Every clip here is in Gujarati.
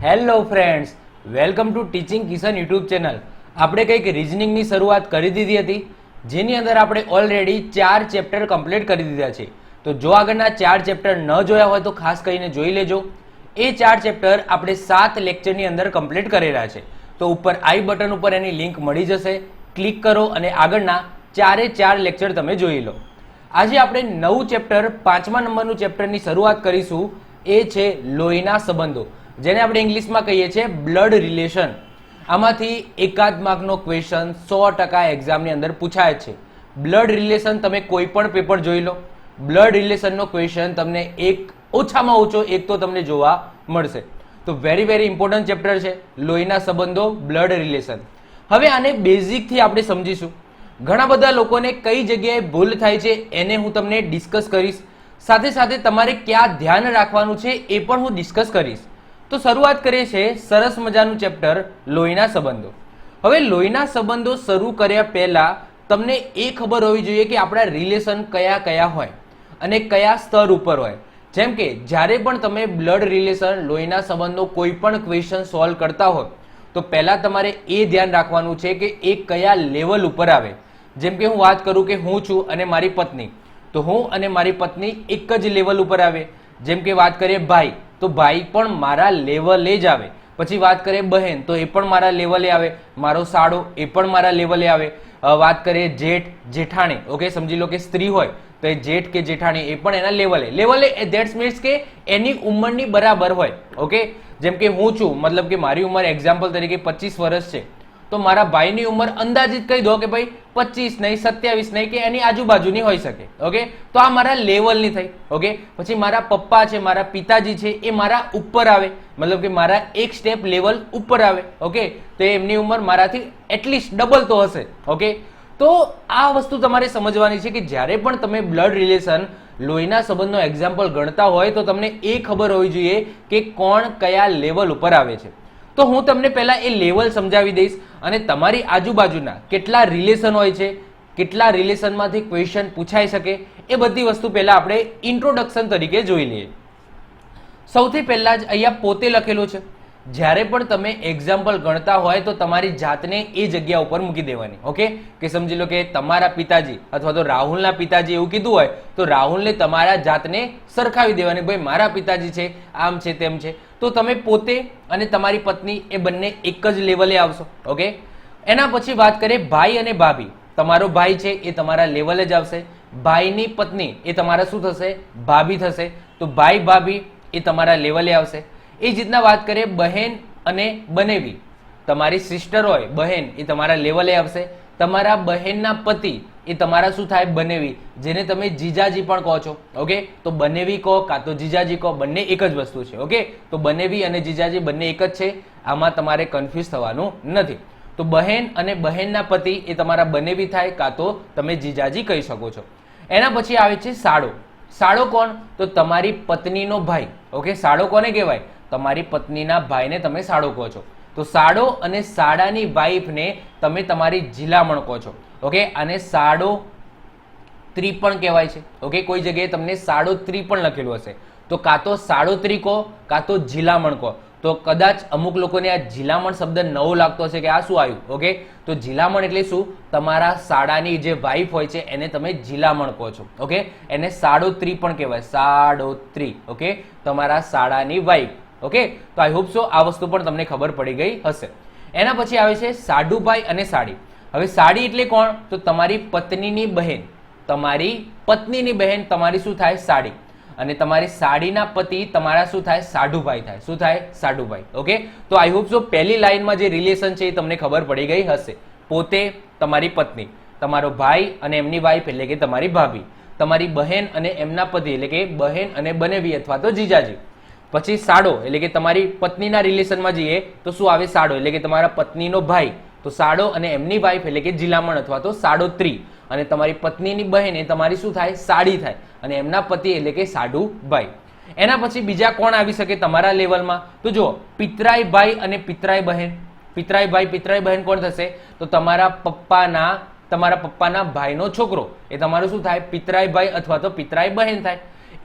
Hello friends, welcome to teaching Kishan YouTube channel. આપણે કંઈક રિઝનિંગની શરૂઆત કરી દીધી હતી, જેની અંદર આપણે ઓલરેડી 4 ચેપ્ટર કમ્પ્લીટ કરી દીધા છે. તો જો આગળના 4 ચેપ્ટર ન જોયા હોય તો ખાસ કરીને જોઈ લેજો. એ 4 ચેપ્ટર આપણે 7 લેક્ચરની અંદર કમ્પ્લીટ કરેલા છે. તો ઉપર આઈ બટન ઉપર એની લિંક મળી જશે, ક્લિક કરો અને આગળના 4 લેક્ચર તમે જોઈ લો. આજે આપણે નવું ચેપ્ટર 5મા નંબરનું ચેપ્ટરની શરૂઆત કરીશું. એ છે લોહીના સંબંધો, જેને આપણે ઇંગ્લિશમાં કહીએ છીએ બ્લડ રિલેશન. આમાંથી એકાદ માર્કનો ક્વેશ્ચન 100% એક્ઝામની અંદર પૂછાય છે. બ્લડ રિલેશન તમે કોઈ પણ પેપર જોઈ લો, બ્લડ રિલેશનનો ક્વેશ્ચન તમને ઓછામાં ઓછો એક તો તમને જોવા મળશે. તો વેરી ઇમ્પોર્ટન્ટ ચેપ્ટર છે લોહીના સંબંધો, બ્લડ રિલેશન. હવે આને બેઝિકથી આપણે સમજીશું. ઘણા બધા લોકોને કઈ જગ્યાએ ભૂલ થાય છે એને હું તમને ડિસ્કસ કરીશ. સાથે સાથે તમારે ક્યાં ધ્યાન રાખવાનું છે એ પણ હું ડિસ્કસ કરીશ. તો શરૂઆત કરીએ છીએ સરસ મજાનું ચેપ્ટર લોહીના સંબંધો. હવે લોહીના સંબંધો શરૂ કર્યા પહેલા તમને એ ખબર હોવી જોઈએ કે આપણા રિલેશન કયા કયા હોય અને કયા સ્તર ઉપર હોય. જેમ કે જ્યારે પણ તમે બ્લડ રિલેશન લોહીના સંબંધનો કોઈ પણ ક્વેશ્ચન સોલ્વ કરતા હોય તો પહેલા તમારે એ ધ્યાન રાખવાનું છે કે એ કયા લેવલ ઉપર આવે. જેમ કે હું વાત કરું કે હું છું અને મારી પત્ની, તો હું અને મારી પત્ની એક જ લેવલ ઉપર આવે. જેમ કે વાત કરીએ ભાઈ, તો ભાઈ પણ મારા લેવલે જ આવે. પછી વાત કરીએ બહેન, તો એ પણ મારા લેવલે આવે. મારો સાડો એ પણ મારા લેવલે આવે. વાત કરીએ જેઠ જેઠાણી, ઓકે, સમજી લો કે સ્ત્રી હોય તો એ જેઠ કે જેઠાણી એ પણ એના લેવલે ધેટ્સ મીન્સ કે એની ઉંમરની બરાબર હોય. ઓકે, જેમ કે હું છું, મતલબ કે મારી ઉંમર એક્ઝામ્પલ તરીકે 25 વર્ષ છે, તો મારા ભાઈની ઉંમર અંદાજિત કહી દો કે ભાઈ 25 નહીં, 27 નહીં, કે એની આજુબાજુની હોઈ શકે. ઓકે, તો આ મારા લેવલની થઈ. ઓકે, પછી મારા પપ્પા છે, મારા પિતાજી છે, એ મારા ઉપર આવે, મતલબ કે મારા એક સ્ટેપ લેવલ ઉપર આવે. ઓકે, તો એમની ઉંમર મારાથી એટલીસ્ટ ડબલ તો હશે. ઓકે, તો આ વસ્તુ તમારે સમજવાની છે કે જ્યારે પણ તમે બ્લડ રિલેશન લોહીના સંબંધનો એક્ઝામ્પલ ગણતા હોય તો તમને એ ખબર હોવી જોઈએ કે કોણ કયા લેવલ ઉપર આવે છે. તો હું તમને પહેલા એ લેવલ સમજાવી દઈશ અને તમારી આજુબાજુના કેટલા રિલેશન હોય છે, કેટલા રિલેશનમાંથી ક્વેશ્ચન પૂછાઈ શકે, એ બધી વસ્તુ પહેલા આપણે ઇન્ટ્રોડક્શન તરીકે જોઈ લઈએ. સૌથી પહેલા જ અહીંયા પોતે લખેલું છે. જ્યારે પણ તમે એક્ઝામ્પલ ગણતા હોય તો તમારી જાતને એ જગ્યા ઉપર મૂકી દેવાની. ઓકે, કે સમજી લો કે તમારા પિતાજી અથવા તો રાહુલના પિતાજી એવું કીધું હોય તો રાહુલને તમારા જાતને સરખાવી દેવાની. ભાઈ મારા પિતાજી છે, આમ છે, તેમ છે. તો તમે પોતે અને તમારી પત્ની એ બંને એક જ લેવલે આવશો. ઓકે, એના પછી વાત કરીએ ભાઈ અને ભાભી. તમારો ભાઈ છે એ તમારા લેવલે જ આવશે. ભાઈની પત્ની એ તમારા શું થશે? ભાભી થશે. તો ભાઈ ભાભી એ તમારા લેવલે આવશે. એ જ રીતના વાત કરીએ બહેન અને બનેવી. તમારી સિસ્ટર હોય બહેન, એ તમારા લેવલે આવશે. તમારા બહેનના પતિ એ તમારા શું થાય? બનેવી, જેને તમે જીજાજી પણ કહો છો. ઓકે, તો બનેવી કહો કાં તો જીજાજી કહો, બંને એક જ વસ્તુ છે. ઓકે, તો બનેવી અને જીજાજી બંને એક જ છે, આમાં તમારે કન્ફ્યુઝ થવાનું નથી. તો બહેન અને બહેનના પતિ એ તમારા બનેવી થાય કાં તો તમે જીજાજી કહી શકો છો. એના પછી આવે છે સાડો. સાડો કોણ? તો તમારી પત્નીનો ભાઈ. ઓકે, સાડો કોને કહેવાય? તમારી પત્નીના ભાઈને તમે સાડો કહો છો. તો સાડો અને સાડાની વાઈફને તમે તમારી જીલામણ કહો છો. ઓકે, અને સાડો ત્રી પણ કહેવાય છે. ઓકે, કોઈ જગ્યાએ તમને સાડો ત્રી પણ લખેલું હશે તો કાં તો સાડોત્રી કહો કાં તો જીલામણ કહો. તો કદાચ અમુક લોકોને આ જીલામણ શબ્દ નવો લાગતો હશે કે આ શું આવ્યું. ઓકે, તો જીલામણ એટલે શું? તમારા સાડાની જે વાઈફ હોય છે એને તમે જીલામણ કહો છો. ઓકે, એને સાડોત્રી પણ કહેવાય, સાડોત્રી. ઓકે, તમારા સાડાની વાઈફ. ઓકે, તો આઈ હોપ સો આ વસ્તુ પણ તમને ખબર પડી ગઈ હશે. એના પછી આવે છે સાડુભાઈ અને સાડી. હવે સાડી એટલે કોણ? તો તમારી પત્નીની બહેન. તમારી પત્નીની બહેન તમારી શું થાય? સાડી. અને તમારી સાડીના પતિ તમારા શું થાય? સાડુભાઈ થાય. શું થાય? સાડુભાઈ. ઓકે, તો આઈ હોપ સો પહેલી લાઈનમાં જે રિલેશન છે એ તમને ખબર પડી ગઈ હશે. પોતે, તમારી પત્ની, તમારો ભાઈ અને એમની વાઈફ એટલે કે તમારી ભાભી, તમારી બહેન અને એમના પતિ એટલે કે બહેન અને બનેવી અથવા તો જીજાજી. પછી સાડો એટલે કે તમારી પત્નીના રિલેશનમાં જઈએ તો શું આવે? સાડો એટલે કે તમારા પત્નીનો ભાઈ. તો સાડો અને એમની વાઈફ એટલે કે જીલામણ અથવા તો સાડોત્રી. અને તમારી પત્નીની બહેન એ તમારી શું થાય? સાડી થાય. અને એમના પતિ એટલે કે સાડુભાઈ. એના પછી બીજા કોણ આવી શકે તમારા લેવલમાં? તો જો પિતરાઈ ભાઈ અને પિતરાઈ બહેન. પિતરાઈ ભાઈ પિતરાઈ બહેન કોણ થશે? તો તમારા પપ્પાના ભાઈનો છોકરો એ તમારું શું થાય? પિતરાઈ ભાઈ અથવા તો પિતરાઈ બહેન થાય.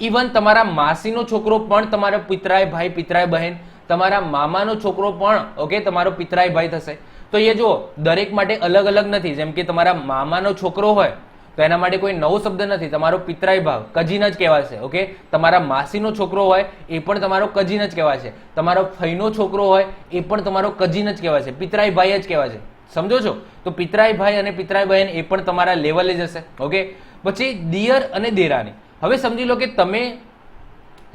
ઇવન તમારા માસીનો છોકરો પણ તમારા પિતરાઈ ભાઈ પિતરાઈ બહેન. તમારા મામાનો છોકરો પણ ઓકે તમારો પિતરાઈ ભાઈ થશે. તો એ જો દરેક માટે અલગ અલગ નથી. જેમ કે તમારા મામાનો છોકરો હોય તો એના માટે કોઈ નવો શબ્દ નથી, તમારો પિતરાઈ ભાવ કજીન જ કહેવાશે. ઓકે, તમારા માસીનો છોકરો હોય એ પણ તમારો કજીન જ કહેવાશે. તમારો ફઈનો છોકરો હોય એ પણ તમારો કજીન જ કહેવાશે, પિતરાઈ ભાઈ જ કહેવાશે. સમજો છો? તો પિતરાઈ ભાઈ અને પિતરાઈ બહેન એ પણ તમારા લેવલે જ હશે. ઓકે, પછી દિયર અને દેરાણી. હવે સમજી લો કે તમે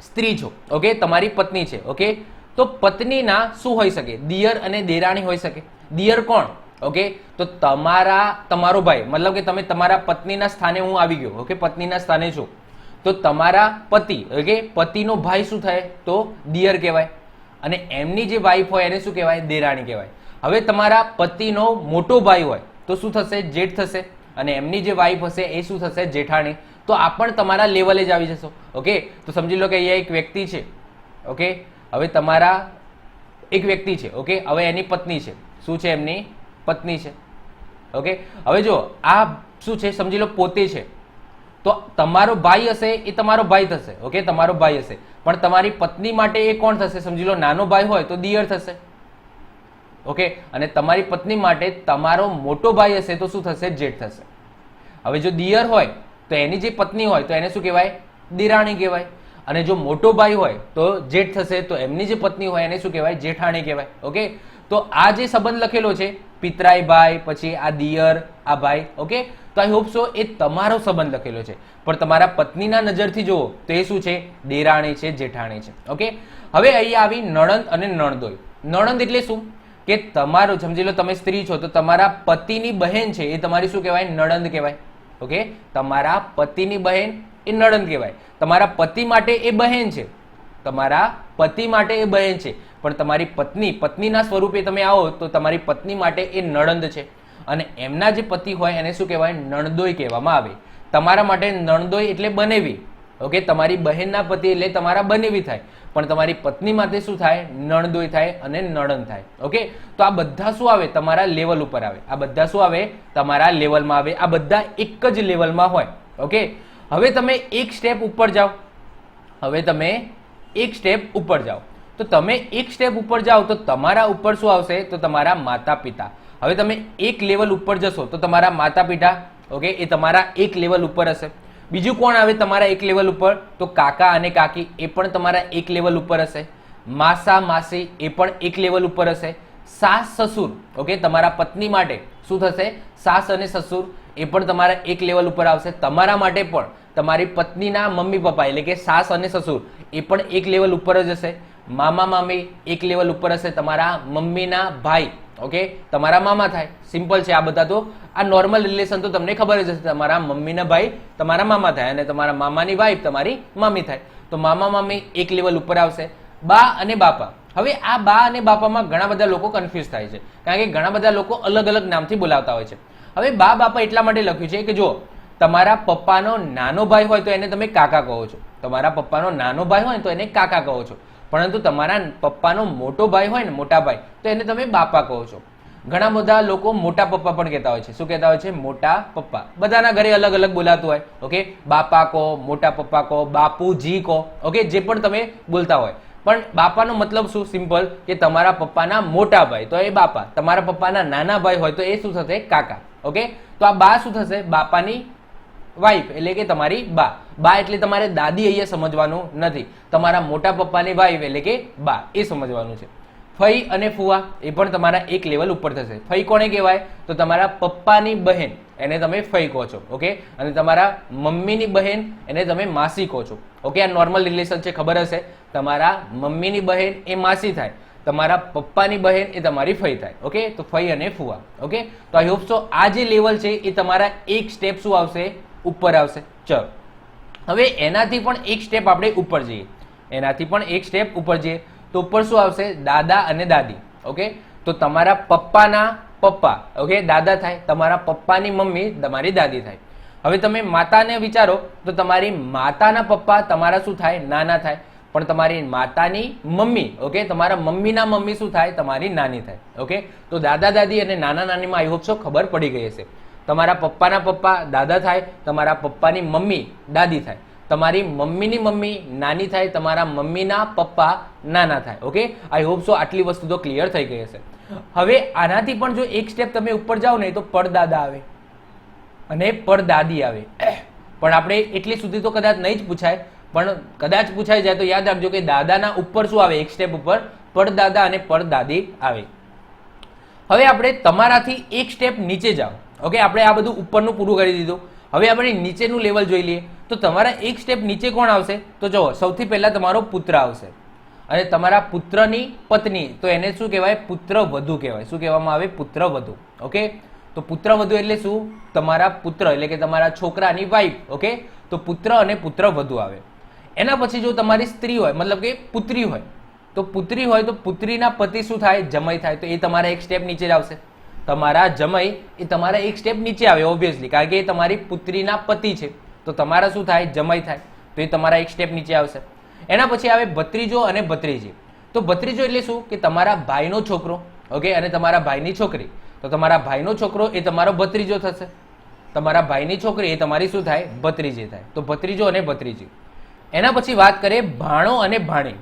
સ્ત્રી છો, ઓકે, તમારી પત્ની છે. ઓકે, તો પત્નીના શું હોઈ શકે? દિયર અને દેરાણી હોઈ શકે. દિયર કોણ? ઓકે, તો તમારો ભાઈ, મતલબ કે તમે તમારા પત્નીના સ્થાને હું આવી ગયો. ઓકે, પત્નીના સ્થાને છું તો તમારા પતિ, ઓકે, પતિનો ભાઈ શું થાય? તો દિયર કહેવાય. અને એમની જે વાઈફ હોય એને શું કહેવાય? દેરાણી કહેવાય. હવે તમારા પતિનો મોટો ભાઈ હોય તો શું થશે? જેઠ થશે. અને એમની જે વાઈફ હશે એ શું થશે? જેઠાણી. તો આ પણ તમારા લેવલે જ આવી જશો. ઓકે, તો સમજી લો કે અહીંયા એક વ્યક્તિ છે. ઓકે, હવે તમારા એક વ્યક્તિ છે. ઓકે, હવે એની પત્ની છે. શું છે? એમની પત્ની છે. ઓકે, હવે જો આ શું છે? સમજી લો પોતે છે. તો તમારો ભાઈ હશે એ તમારો ભાઈ થશે. ઓકે, તમારો ભાઈ હશે, પણ તમારી પત્ની માટે એ કોણ થશે? સમજી લો નાનો ભાઈ હોય તો દિયર થશે. ઓકે, અને તમારી પત્ની માટે તમારો મોટો ભાઈ હશે તો શું થશે? જેઠ થશે. હવે જો દિયર હોય તો એની જે પત્ની હોય તો એને શું કહેવાય? દેરાણી કહેવાય. અને જો મોટો ભાઈ હોય તો જેઠ થશે, તો એમની જે પત્ની હોય એને શું કહેવાય? જેઠાણી કહેવાય. ઓકે, તો આ જે સંબંધ લખેલો છે પિતરાઈ ભાઈ, પછી આ દિયર, આ ભાઈ. ઓકે, તો આઈ હોપ સો એ તમારો સંબંધ લખેલો છે, પણ તમારા પત્નીના નજરથી જુઓ તો એ શું છે? દેરાણી છે, જેઠાણી છે. ઓકે, હવે અહીંયા આવી નણંદ અને નણદોઈ. નણંદ એટલે શું? કે તમારો, સમજી લો તમે સ્ત્રી છો તો તમારા પતિની બહેન છે એ તમારી શું કહેવાય? નણંદ કહેવાય. ઓકે, તમારા પતિની બહેન એ નણંદ કહેવાય. તમારા પતિ માટે એ બહેન છે, તમારા પતિ માટે એ બહેન છે, પણ તમારી પત્નીના સ્વરૂપે તમે આવો તો તમારી પત્ની માટે એ નણંદ છે. અને એમના જે પતિ હોય એને શું કહેવાય? નણદોઈ કહેવામાં આવે. તમારા માટે નણદોઈ એટલે બનેવી. ઓકે, તમારી બહેનના પતિ એટલે તમારા બનેવી થાય, પણ તમારી પત્ની માટે શું થાય? નણદોઈ થાય અને નણંદ થાય. ઓકે, તો આ બધા શું આવે? તમારા લેવલ ઉપર આવે. આ બધા શું આવે? તમારા લેવલમાં આવે. આ બધા એક જ લેવલમાં હોય. ઓકે, હવે તમે એક સ્ટેપ ઉપર જાઓ. હવે તમે એક સ્ટેપ ઉપર જાઓ તો તમે એક સ્ટેપ ઉપર જાઓ તો તમારા ઉપર શું આવશે? તો તમારા માતા પિતા. હવે તમે એક લેવલ ઉપર જશો તો તમારા માતા પિતા, ઓકે, એ તમારા એક લેવલ ઉપર હશે. બીજું કોણ આવે તમારા એક લેવલ ઉપર? તો કાકા અને કાકી, એ પણ તમારા એક લેવલ ઉપર હશે. માસા માસી, એ પણ એક લેવલ ઉપર હશે. સાસ સસુર, ઓકે, તમારા પત્ની માટે શું થશે? સાસ અને સસુર, એ પણ તમારા એક લેવલ ઉપર આવશે. તમારા માટે પણ તમારી પત્નીના મમ્મી પપ્પા એટલે કે સાસ અને સસુર એ પણ એક લેવલ ઉપર જ હશે. મામા મામી એક લેવલ ઉપર હશે. તમારા મમ્મીના ભાઈ, ઓકે, તમારા મામા થાય. સિમ્પલ છે આ બધા. તો આ નોર્મલ રિલેશન તો તમને ખબર જ હશે. તમારા મમ્મીના ભાઈ તમારા મામા થાય અને તમારા મામાની વાઈફ તમારી મામી થાય. તો મામા મામી એક લેવલ ઉપર આવશે. બા અને બાપા. હવે આ બા અને બાપામાં ઘણા બધા લોકો કન્ફ્યુઝ થાય છે, કારણ કે ઘણા બધા લોકો અલગ અલગ નામથી બોલાવતા હોય છે. હવે બા બાપા એટલા માટે લખ્યું છે કે જો તમારા પપ્પાનો નાનો ભાઈ હોય તો એને તમે કાકા કહો છો. તમારા પપ્પાનો નાનો ભાઈ હોય તો એને કાકા કહો છો, પરંતુ તમારા પપ્પાનો મોટો ભાઈ હોય ને, મોટા ભાઈ, તો એને તમે બાપા કહો છો. ઘણા બધા લોકો મોટા પપ્પા પણ કહેતા હોય છે. શું કહેતા હોય છે? મોટા પપ્પા. બધાના ઘરે અલગ અલગ બોલાતું હોય. ઓકે, બાપા કહો, મોટા પપ્પા કહો, બાપુજી કહો. ઓકે, જે પણ તમે બોલતા હોય, પણ બાપાનો મતલબ શું? સિમ્પલ, કે તમારા પપ્પાના મોટા ભાઈ તો એ બાપા, તમારા પપ્પાના નાના ભાઈ હોય તો એ શું થશે? કાકા. ઓકે, તો આ બા શું થશે? બાપાની વાઈફ એટલે કે તમારી બા. બા એટલે તમારે દાદી અહીંયા સમજવાનું નથી. તમારા મોટા પપ્પાની વાઈફ એટલે કે બા, એ સમજવાનું છે. ફઈ અને ફુવા એ પણ તમારા એક લેવલ ઉપર થશે. ફઈ કોને કહેવાય? તો તમારા પપ્પાની બહેન, એને તમે ફઈ કહો છો. ઓકે, અને તમારા મમ્મીની બહેન એને તમે માસી કહો છો. ઓકે, આ નોર્મલ રિલેશન છે, ખબર હશે. તમારા મમ્મીની બહેન એ માસી થાય, તમારા પપ્પાની બહેન એ તમારી ફઈ થાય. ઓકે, તો ફઈ અને ફુવા. ઓકે, તો આઈ હોપ સો આ જે લેવલ છે એ તમારા એક સ્ટેપ શું આવશે? ઉપર આવશે. ચલો, હવે એનાથી પણ એક સ્ટેપ આપણે ઉપર જઈએ. એનાથી પણ એક સ્ટેપ ઉપર જઈએ તો ઉપર શું આવશે? દાદા અને દાદી. ઓકે, તો તમારા પપ્પાના પપ્પા, ઓકે, દાદા થાય. તમારા પપ્પાની મમ્મી તમારી દાદી થાય. હવે તમે માતાને વિચારો તો તમારી માતાના પપ્પા તમારા શું થાય? નાના થાય. પણ તમારી માતાની મમ્મી, ઓકે, તમારા મમ્મીના મમ્મી શું થાય? તમારી નાની થાય. ઓકે, તો દાદા દાદી અને નાના નાનીમાં આઈ હોપ સો ખબર પડી ગઈ હશે. તમારા પપ્પાના પપ્પા દાદા થાય, તમારા પપ્પાની મમ્મી દાદી થાય, તમારી મમ્મીની મમ્મી નાની થાય, તમારા મમ્મીના પપ્પા નાના થાય. ઓકે, આઈ હોપ સો આટલી વસ્તુ તો ક્લિયર થઈ ગઈ હશે. હવે આનાથી પણ જો એક સ્ટેપ તમે ઉપર જાઓ ને તો પરદાદા આવે અને પરદાદી આવે. પણ આપણે એટલી સુધી તો કદાચ નહીં જ પૂછાય, પણ કદાચ પૂછાઈ જાય તો યાદ રાખજો કે દાદાના ઉપર શું આવે, એક સ્ટેપ ઉપર પરદાદા અને પરદાદી આવે. હવે આપણે તમારાથી એક સ્ટેપ નીચે જાઓ. ઓકે, આપણે આ બધું ઉપરનું પૂરું કરી દીધું. હવે આપણે નીચેનું લેવલ જોઈ લઈએ. તો તમારા એક સ્ટેપ નીચે કોણ આવશે? તો જુઓ, સૌથી પહેલા તમારો પુત્ર આવશે અને તમારા પુત્રની પત્ની, તો એને શું કહેવાય? પુત્ર વધુ કહેવાય. શું કહેવામાં આવે? પુત્ર વધુ. ઓકે, તો પુત્ર વધુ એટલે શું? તમારા પુત્ર એટલે કે તમારા છોકરાની વાઈફ. ઓકે, તો પુત્ર અને પુત્ર વધુ આવે. એના પછી જો તમારી સ્ત્રી હોય, મતલબ કે પુત્રી હોય, તો પુત્રી હોય તો પુત્રીના પતિ શું થાય? જમાઈ થાય. તો એ તમારા એક સ્ટેપ નીચે જ આવશે. તમારા જમાઈ એ તમારા એક સ્ટેપ નીચે આવે ઓબ્વિયસલી, કારણ કે એ તમારી પુત્રીના પતિ છે. તો તમારા શું થાય? જમાઈ થાય. તો એ તમારા એક સ્ટેપ નીચે આવશે. એના પછી આવે ભત્રીજો અને ભત્રીજી. તો ભત્રીજો એટલે શું? કે તમારા ભાઈનો છોકરો. ઓકે, અને તમારા ભાઈની છોકરી. તો તમારા ભાઈનો છોકરો એ તમારો ભત્રીજો થશે. તમારા ભાઈની છોકરી એ તમારી શું થાય? ભત્રીજી થાય. તો ભત્રીજો અને ભત્રીજી. એના પછી વાત કરીએ ભાણો અને ભાણી.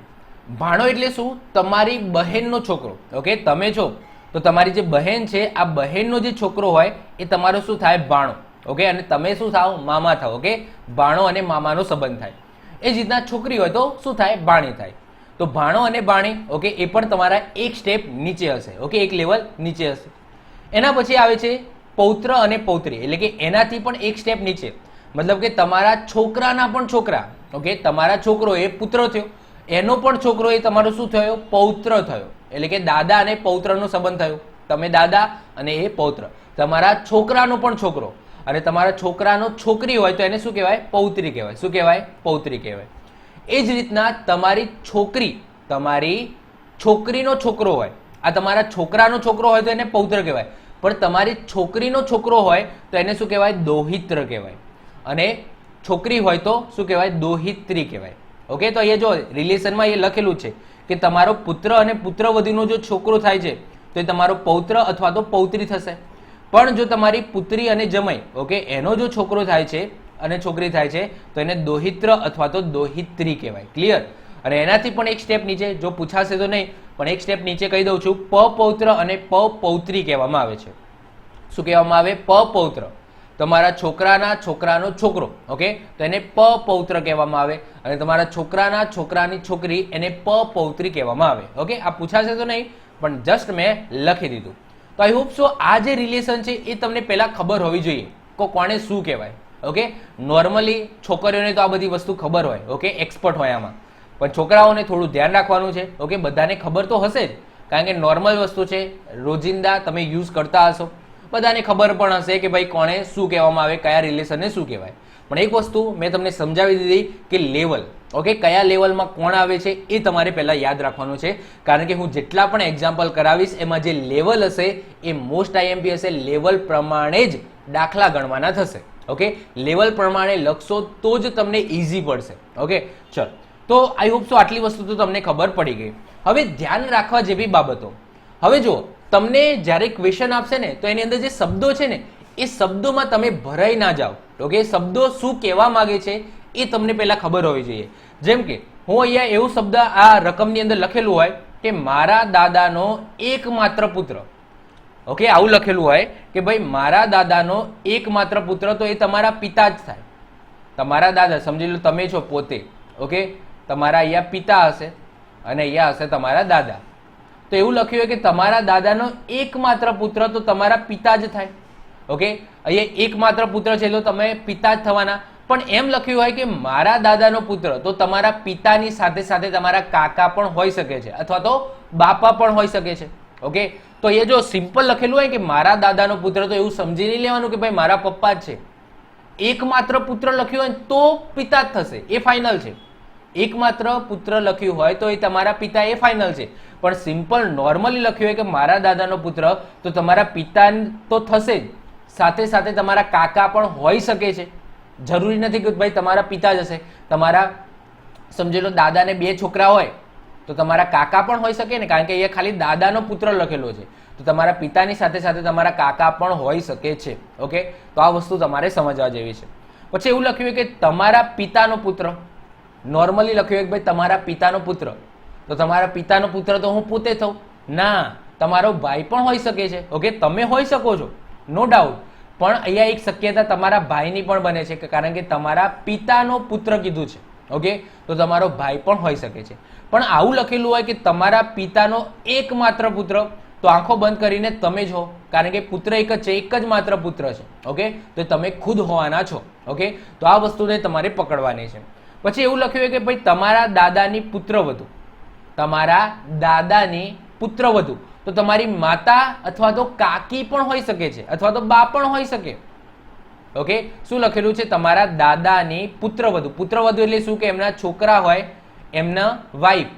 ભાણો એટલે શું? તમારી બહેનનો છોકરો. ઓકે, તમે છો તો તમારી જે બહેન છે, આ બહેનનો જે છોકરો હોય એ તમારો શું થાય? ભાણો. ઓકે, અને તમે શું થાવ? મામા થાવ. ઓકે, ભાણો અને મામાનો સંબંધ થાય. એ જ રીતના છોકરી હોય તો શું થાય? ભાણી થાય. તો ભાણો અને ભાણી, ઓકે, એ પણ તમારા એક સ્ટેપ નીચે હશે. ઓકે, એક લેવલ નીચે હશે. એના પછી આવે છે પૌત્ર અને પૌત્રી, એટલે કે એનાથી પણ એક સ્ટેપ નીચે, મતલબ કે તમારા છોકરાના પણ છોકરા. ઓકે, તમારા છોકરો એ પુત્ર થયો, એનો પણ છોકરો એ તમારો શું થયો? પૌત્ર થયો. એટલે કે દાદા અને પૌત્રનો સંબંધ થયો. તમે દાદા અને એ પૌત્ર. તમારા છોકરાનો પણ છોકરો અને તમારા છોકરાનો છોકરી હોય તો એને શું કહેવાય? પૌત્રી કહેવાય. શું કહેવાય? પૌત્રી કહેવાય. એ જ રીતના તમારી છોકરી, તમારી છોકરીનો છોકરો હોય, આ તમારા છોકરાનો છોકરો હોય તો એને પૌત્ર કહેવાય. પણ તમારી છોકરીનો છોકરો હોય તો એને શું કહેવાય? દોહિત્ર કહેવાય. અને છોકરી હોય તો શું કહેવાય? દોહિત્રી કહેવાય. ઓકે, તો અહીંયા જો રિલેશનમાં એ લખેલું છે કે તમારો પુત્ર અને પુત્રવધુનો જો છોકરો થાય છે તો એ તમારો પૌત્ર અથવા તો પૌત્રી થશે. પણ જો તમારી પુત્રી અને જમાઈ, ઓકે, એનો જો છોકરો થાય છે અને છોકરી થાય છે તો એને દોહિત્ર અથવા તો દોહિત્રી કહેવાય. ક્લિયર? અને એનાથી પણ એક સ્ટેપ નીચે, જો પૂછાશે તો નહીં, પણ એક સ્ટેપ નીચે કહી દઉં છું, પપૌત્ર અને પપૌત્રી કહેવામાં આવે છે. શું કહેવામાં આવે? પપૌત્ર. તમારા છોકરાના છોકરાનો છોકરો. ઓકે, તો એને પપૌત્ર કહેવામાં આવે. અને તમારા છોકરાના છોકરાની છોકરી એને પપૌત્રી કહેવામાં આવે. ઓકે, આ પૂછાશે તો નહીં, પણ જસ્ટ મેં લખી દીધું. તો આઈ હોપ સો આ જે રિલેશન છે એ તમને પહેલા ખબર હોવી જોઈએ કે કોને શું કહેવાય. ઓકે, નોર્મલી છોકરીઓને તો આ બધી વસ્તુ ખબર હોય. ઓકે, એક્સપર્ટ હોય આમાં. પણ છોકરાઓને થોડું ધ્યાન રાખવાનું છે. ઓકે, બધાને ખબર તો હશે જ, કારણ કે નોર્મલ વસ્તુ છે, રોજિંદા તમે યુઝ કરતા હશો, બધાને ખબર પણ હશે કે ભાઈ કોને શું કહેવામાં આવે, કયા રિલેશનને શું કહેવાય. પણ એક વસ્તુ મેં તમને સમજાવી દીધી કે લેવલ. ઓકે, કયા લેવલમાં કોણ આવે છે એ તમારે પહેલા યાદ રાખવાનું છે, કારણ કે હું જેટલા પણ એક્ઝામ્પલ કરાવીશ એમાં જે લેવલ હશે એ મોસ્ટ આઈએમપી હશે. લેવલ પ્રમાણે જ દાખલા ગણવાના થશે. ઓકે, લેવલ પ્રમાણે લખશો તો જ તમને ઇઝી પડશે. ઓકે, ચલો, તો આઈ હોપ સો આટલી વસ્તુ તો તમને ખબર પડી ગઈ. હવે ધ્યાન રાખવા જેવી બાબતો. હવે જો તમને જ્યારે ક્વેશ્ચન આપશે ને તો એની અંદર જે શબ્દો છે ને એ શબ્દોમાં તમે ભરાઈ ના જાઓ. ઓકે, શબ્દો શું કહેવા માંગે છે એ તમને પહેલા ખબર હોવી જોઈએ. જેમ કે હું અહીંયા એવું શબ્દ આ રકમની અંદર લખેલું હોય કે મારા દાદાનો એકમાત્ર પુત્ર. ઓકે, આવું લખેલું હોય કે ભાઈ મારા દાદાનો એકમાત્ર પુત્ર, તો એ તમારા પિતા જ થાય. તમારા દાદા, સમજી લો તમે છો પોતે. ઓકે, તમારા અહીંયા પિતા હશે અને અહીંયા હશે તમારા દાદા. તો એવું લખ્યું હોય કે તમારા દાદાનો એકમાત્ર પુત્ર, તો તમારા પિતા જ થાય. ઓકે, અહીંયા એકમાત્ર પુત્ર છે તો તમે પિતા જ થવાના. પણ એમ લખ્યું હોય કે મારા દાદાનો પુત્ર, તો તમારા પિતાની સાથે સાથે તમારા કાકા પણ હોઈ શકે છે અથવા તો બાપા પણ હોઈ શકે છે. ઓકે, તો એ જો સિમ્પલ લખેલું હોય કે મારા દાદાનો પુત્ર, તો એવું સમજી નહીં લેવાનું કે ભાઈ મારા પપ્પા જ છે. એકમાત્ર પુત્ર લખ્યું હોય તો પિતા જ થશે, એ ફાઇનલ છે. એકમાત્ર પુત્ર લખ્યું હોય તો એ તમારા પિતા, એ ફાઇનલ છે. પણ સિમ્પલ નોર્મલી લખ્યું હોય કે મારા દાદાનો પુત્ર, તો તમારા પિતા તો થશે જ, સાથે સાથે તમારા કાકા પણ હોઈ શકે છે. જરૂરી નથી કે ભાઈ તમારા પિતા જ હશે. તમારા સમજી લો દાદાને 2 છોકરા હોય તો તમારા કાકા પણ હોઈ શકે ને, કારણ કે અહીંયા ખાલી દાદાનો પુત્ર લખેલો છે. તો તમારા પિતાની સાથે સાથે તમારા કાકા પણ હોઈ શકે છે. ઓકે, તો આ વસ્તુ તમારે સમજવા જેવી છે. પછી એવું લખ્યું કે તમારા પિતાનો પુત્ર, નોર્મલી લખ્યું કે ભાઈ તમારા પિતાનો પુત્ર, તો તમારા પિતાનો પુત્ર તો હું પોતે થઉં ના, તમારો ભાઈ પણ હોઈ શકે છે. ઓકે, તમે હોઈ શકો છો, નો ડાઉટ, પણ અહીંયા એક શક્યતા તમારા ભાઈની પણ બને છે, કારણ કે તમારા પિતાનો પુત્ર કીધું છે. ઓકે, તો તમારો ભાઈ પણ હોઈ શકે છે. પણ આવું લખેલું હોય કે તમારા પિતાનો એકમાત્ર પુત્ર, તો આંખો બંધ કરીને તમે જ હો, કારણ કે પુત્ર એક જ છે, એક જ માત્ર પુત્ર છે. ઓકે, તો તમે ખુદ હોવાના છો. ઓકે, તો આ વસ્તુને તમારે પકડવાની છે. પછી એવું લખ્યું કે ભાઈ તમારા દાદાની પુત્રવધુ, તમારા દાદાની પુત્રવધુ, તો તમારી માતા અથવા તો કાકી પણ હોઈ શકે છે, અથવા તો બા પણ હોઈ શકે. ઓકે, શું લખેલું છે? તમારા દાદાની પુત્રવધુ. પુત્રવધુ એટલે શું? કે એમના છોકરા હોય, એમના વાઈફ.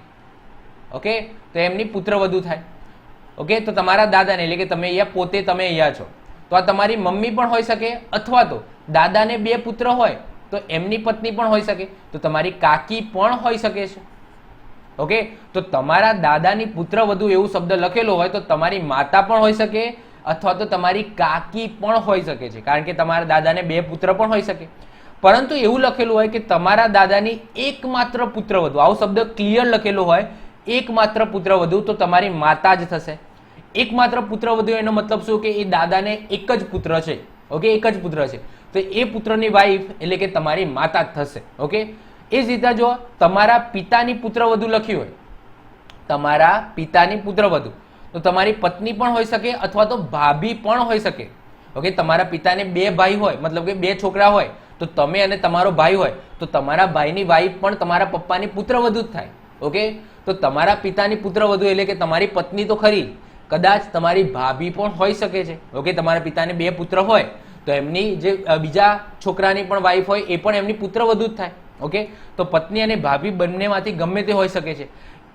ઓકે, તો એમની પુત્રવધુ થાય. ઓકે, તો તમારા દાદાને એટલે કે તમે અહીંયા પોતે તમે અહીંયા છો, તો આ તમારી મમ્મી પણ હોઈ શકે, અથવા તો દાદાને 2 પુત્ર હોય તો એમની પત્ની પણ હોઈ શકે, તો તમારી કાકી પણ હોઈ શકે છે. ઓકે, તો તમારા દાદાની પુત્રવધુ એવું શબ્દ લખેલો હોય તો તમારી માતા પણ હોઈ શકે, અથવા તો તમારી કાકી પણ હોઈ શકે છે, કારણ કે તમારા દાદાને 2 પુત્ર પણ હોઈ શકે. પરંતુ એવું લખેલું હોય કે તમારા દાદાની એકમાત્ર પુત્રવધુ, આવો શબ્દ ક્લિયર લખેલો હોય, એકમાત્ર પુત્રવધુ, તો તમારી માતા જ થશે. એકમાત્ર પુત્રવધુ એનો મતલબ શું? કે એ દાદાને એક જ પુત્ર છે. ઓકે, એક જ પુત્ર છે, તો એ પુત્રની વાઈફ એટલે કે તમારી માતા જ થશે. ઓકે, એ જ રીતે જો તમારા પિતાની પુત્રવધુ લખ્યું હોય, તમારા પિતાની પુત્રવધુ, તો તમારી પત્ની પણ હોઈ શકે, અથવા તો ભાભી પણ હોઈ શકે. ઓકે, તમારા પિતાને 2 ભાઈ હોય, મતલબ કે 2 છોકરા હોય, તો તમે અને તમારો ભાઈ હોય, તો તમારા ભાઈની વાઈફ પણ તમારા પપ્પાની પુત્રવધુ જ થાય. ઓકે, તો તમારા પિતાની પુત્રવધુ એટલે કે તમારી પત્ની તો ખરી, કદાચ તમારી ભાભી પણ હોઈ શકે છે. ઓકે, તમારા પિતાને 2 પુત્ર હોય તો એમની જે બીજા છોકરાની પણ વાઈફ હોય એ પણ એમની પુત્રવધુ જ થાય. ઓકે, તો પત્ની અને ભાભી બંનેમાંથી ગમે તે હોઈ શકે છે.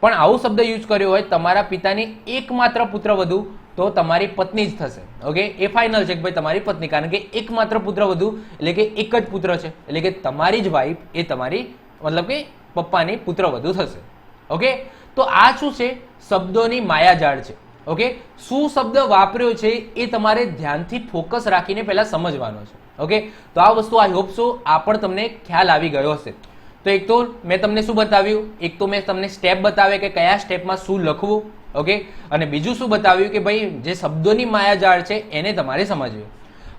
પણ આવો શબ્દ યુઝ કર્યો હોય તમારા પિતાની એકમાત્ર પુત્રવધુ, તો તમારી પત્ની જ થશે. ઓકે, એ ફાઇનલ છે કે ભાઈ તમારી પત્ની, કારણ કે એકમાત્ર પુત્રવધુ એટલે કે એક જ પુત્ર છે, એટલે કે તમારી જ વાઈફ એ તમારી મતલબ કે પપ્પાની પુત્રવધુ થશે. ઓકે, તો આ શું છે? શબ્દોની માયાજાળ છે. ઓકે, શું શબ્દ વાપર્યો છે એ તમારે ધ્યાનથી ફોકસ રાખીને પહેલા સમજવાનો છે. ઓકે, તો આ વસ્તુ આઈ હોપ સો આ પણ તમને ખ્યાલ આવી ગયો હશે. તો એક તો મેં તમને શું બતાવ્યું? એક તો મેં તમને સ્ટેપ બતાવ્યા કે કયા સ્ટેપમાં શું લખવું. ઓકે, અને બીજું શું બતાવ્યું કે ભાઈ જે શબ્દોની માયાજાળ છે એને તમારે સમજવું.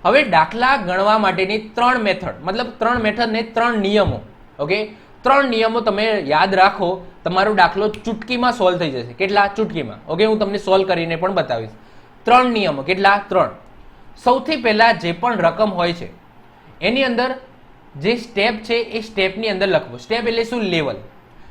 હવે દાખલા ગણવા માટેની 3 મેથડ, મતલબ 3 મેથડ ને 3 નિયમો. ઓકે, 3 નિયમો તમે યાદ રાખો, તમારો દાખલો ચૂટકીમાં સોલ્વ થઈ જશે. કેટલા? ચૂટકીમાં. ઓકે, હું તમને સોલ્વ કરીને પણ બતાવીશ. 3 નિયમો. કેટલા? 3. સૌથી પહેલા જે પણ રકમ હોય છે એની અંદર જે સ્ટેપ છે એ સ્ટેપની અંદર લખવું. સ્ટેપ એટલે શું? લેવલ.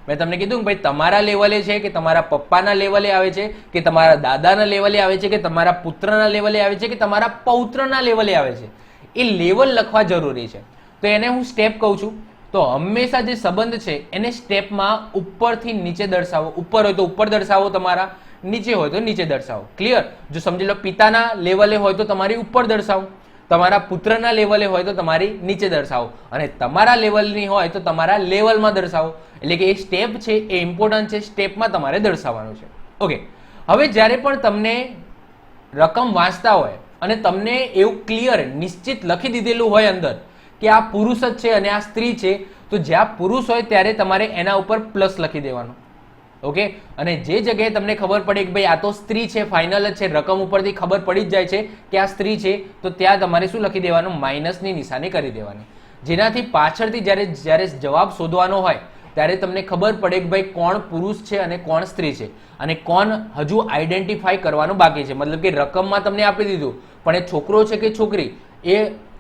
મેં તમને કીધું કે ભાઈ તમારા લેવલે છે કે તમારા પપ્પાના લેવલે આવે છે કે તમારા દાદાના લેવલે આવે છે કે તમારા પુત્રના લેવલે આવે છે કે તમારા પૌત્રના લેવલે આવે છે, એ લેવલ લખવા જરૂરી છે. તો એને હું સ્ટેપ કહું છું. તો હંમેશા જે સંબંધ છે એને સ્ટેપમાં ઉપરથી નીચે દર્શાવો. ઉપર હોય તો ઉપર દર્શાવો, તમારા નીચે હોય તો નીચે દર્શાવો. ક્લિયર? જો સમજી લો પિતાના લેવલે હોય તો તમારી ઉપર દર્શાવો, તમારા પુત્રના લેવલે હોય તો તમારી નીચે દર્શાવો, અને તમારા લેવલની હોય તો તમારા લેવલમાં દર્શાવો. એટલે કે એ સ્ટેપ છે એ ઇમ્પોર્ટન્ટ છે, સ્ટેપમાં તમારે દર્શાવવાનું છે. ઓકે, હવે જ્યારે પણ તમને રકમ વાંચતા હોય અને તમને એવું ક્લિયર નિશ્ચિત લખી દીધેલું હોય અંદર કે આ પુરુષ જ છે અને આ સ્ત્રી છે, તો જ્યાં પુરુષ હોય ત્યારે તમારે એના ઉપર પ્લસ લખી દેવાનું. ઓકે, અને જે જગ્યાએ તમને ખબર પડે કે ભાઈ આ તો સ્ત્રી છે, ફાઇનલ જ છે, રકમ ઉપરથી ખબર પડી જ જાય છે કે આ સ્ત્રી છે, તો ત્યાં તમારે શું લખી દેવાનું? માઇનસની નિશાની કરી દેવાની. જેનાથી પાછળથી જ્યારે જવાબ શોધવાનો હોય ત્યારે તમને ખબર પડે કે ભાઈ કોણ પુરુષ છે અને કોણ સ્ત્રી છે, અને કોણ હજુ આઈડેન્ટિફાઈ કરવાનું બાકી છે. મતલબ કે રકમમાં તમને આપી દીધું, પણ એ છોકરો છે કે છોકરી એ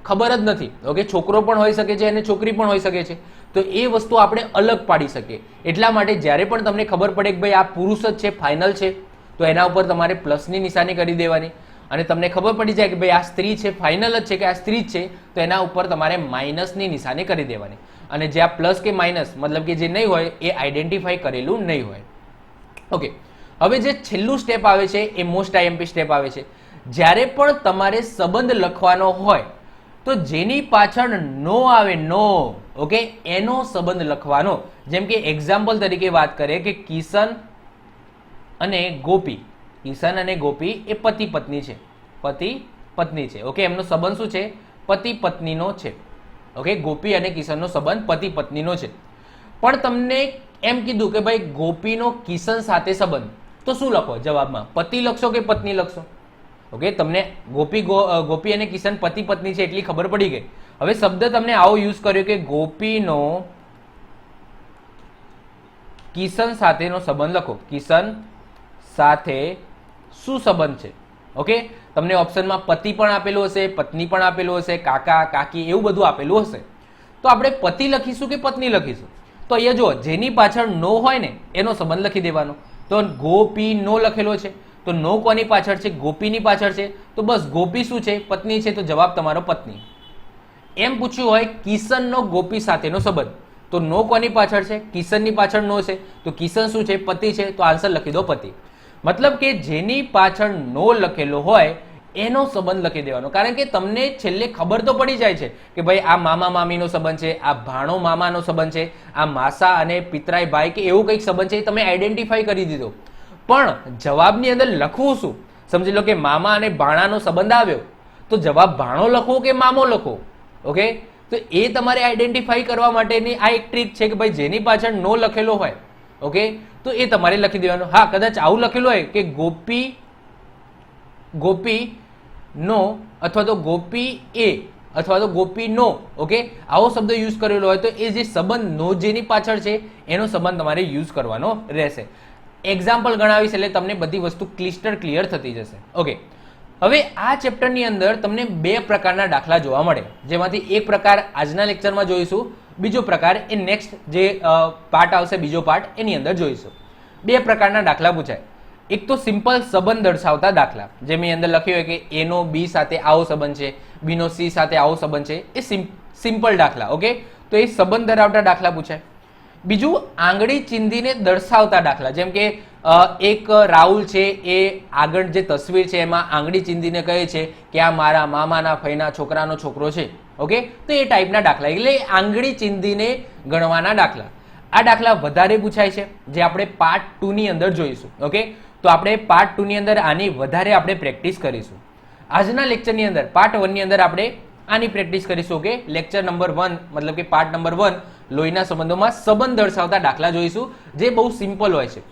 ખબર જ નથી. ઓકે, છોકરો પણ હોઈ શકે છે અને છોકરી પણ હોઈ શકે છે, તો એ વસ્તુ આપણે અલગ પાડી શકીએ. એટલા માટે જ્યારે પણ તમને ખબર પડે કે ભાઈ આ પુરુષ જ છે, ફાઇનલ છે, તો એના ઉપર તમારે પ્લસની નિશાની કરી દેવાની. અને તમને ખબર પડી જાય કે ભાઈ આ સ્ત્રી છે, ફાઇનલ જ છે કે આ સ્ત્રી જ છે, તો એના ઉપર તમારે માઇનસની નિશાની કરી દેવાની. અને જે આ પ્લસ કે માઇનસ મતલબ કે જે નહીં હોય એ આઈડેન્ટિફાઈ કરેલું નહીં હોય. ઓકે, હવે જે છેલ્લું સ્ટેપ આવે છે એ મોસ્ટ આઈએમપી સ્ટેપ આવે છે. જ્યારે પણ તમારે સંબંધ લખવાનો હોય તો જેની પાછળ નો આવે, નો, ઓકે, એનો સંબંધ લખવાનો. જેમ કે એક્ઝામ્પલ તરીકે વાત કરીએ કે કિશન અને ગોપી. કિશન અને ગોપી એ પતિ પત્ની છે, પતિ પત્ની છે. ઓકે, એમનો સંબંધ શું છે? પતિ પત્નીનો છે. ઓકે, ગોપી અને કિશનનો સંબંધ પતિ પત્નીનો છે. પણ તમને એમ કીધું કે ભાઈ ગોપીનો કિશન સાથે સંબંધ, તો શું લખો જવાબમાં? પતિ લખશો કે પત્ની લખશો? ઓકે, તમને ગોપી અને કિશન પતિ પત્ની છે એટલી ખબર પડી ગઈ. હવે શબ્દ તમને આવો યુઝ કર્યો કે ગોપીનો કિશન સાથેનો સંબંધ લખો. કિશન સાથે શું સંબંધ છે? ઓકે, તમને ઓપ્શનમાં પતિ પણ આપેલું હશે, પત્ની પણ આપેલું હશે, કાકા કાકી એવું બધું આપેલું હશે. તો આપણે પતિ લખીશું કે પત્ની લખીશું? તો અહીંયા જો જેની પાછળ નો હોય ને એનો સંબંધ લખી દેવાનો. તો ગોપી નો લખેલો છે, તો નો કોની પાછળ છે? ગોપીની પાછળ છે. તો બસ ગોપી શું છે? પત્ની છે. તો જવાબ તમારો પત્ની. એમ પૂછ્યું હોય કિશનનો ગોપી સાથેનો સંબંધ, તો નો કોની પાછળ છે? કિશનની પાછળ નો છે. તો કિશન શું છે? પતિ છે. તો આન્સર લખી દો પતિ. મતલબ કે જેની પાછળ નો લખેલો હોય એનો સંબંધ લખી દેવાનો. કારણ કે તમને છેલ્લે ખબર તો પડી જાય છે કે ભાઈ આ મામા મામીનો સંબંધ છે, આ ભાણો મામાનો સંબંધ છે, આ માસા અને પિતરાઈ ભાઈ કે એવું કંઈક સંબંધ છે, તમે આઈડેન્ટિફાઈ કરી દીધો. પણ જવાબની અંદર લખવું શું? સમજી લો કે મામા અને ભાણાનો સંબંધ આવ્યો, તો જવાબ ભાણો લખો કે મામો લખો? ઓકે, તો એ તમારે આઈડેન્ટિફાઈ કરવા માટેની આ એક ટ્રીક છે કે ભાઈ જેની પાછળ નો લખેલો હોય, ઓકે, તો એ તમારે લખી દેવાનું. હા, કદાચ આવું લખેલું હોય કે ગોપી નો અથવા તો ગોપી એ અથવા તો ગોપી નો, ઓકે, આવો શબ્દ યુઝ કરેલો હોય તો એ જે સંબંધ નો જેની પાછળ છે એનો સંબંધ તમારે યુઝ કરવાનો રહેશે. એક્ઝામ્પલ ગણાવીશ એટલે તમને બધી વસ્તુ ક્લિયર થતી જશે. ઓકે, હવે આ ચેપ્ટરની અંદર તમને બે પ્રકારના દાખલા જોવા મળે, જેમાંથી એક પ્રકાર આજના લેક્ચરમાં જોઈશું, બીજો પ્રકાર એ નેક્સ્ટ જે પાર્ટ આવશે, બીજો પાર્ટ એની અંદર જોઈશું. બે પ્રકારના દાખલા પૂછાય. એક તો સિમ્પલ સંબંધ દર્શાવતા દાખલા, જેમ અહીં અંદર લખ્યું હોય કે એ નો બી સાથે આવો સંબંધ છે, બી નો સી સાથે આવો સંબંધ છે, એ સિમ્પલ દાખલા. ઓકે, તો એ સંબંધ ધરાવતા દાખલા પૂછાય. બીજું આંગળી ચીંધીને દર્શાવતા દાખલા, જેમ કે એક રાહુલ છે, એ આગળ જે તસવીર છે એમાં આંગળી ચીંધીને કહે છે કે આ મારા મામાના ફઈના છોકરાનો છોકરો છે. ઓકે, તો એ ટાઈપના દાખલા, એટલે આંગળી ચીંધીને ગણવાના દાખલા. આ દાખલા વધારે પૂછાય છે, જે આપણે પાર્ટ 2 ની અંદર જોઈશું. ઓકે, તો આપણે પાર્ટ 2 ની અંદર આની વધારે આપણે પ્રેક્ટિસ કરીશું. આજના લેક્ચરની અંદર પાર્ટ 1 ની અંદર આપણે આની પ્રેક્ટિસ કરીશું. કે લેક્ચર નંબર 1 મતલબ કે પાર્ટ નંબર 1 લોહીના સંબંધોમાં સંબંધ દર્શાવતા દાખલા જોઈશું, જે બહુ સિમ્પલ હોય છે.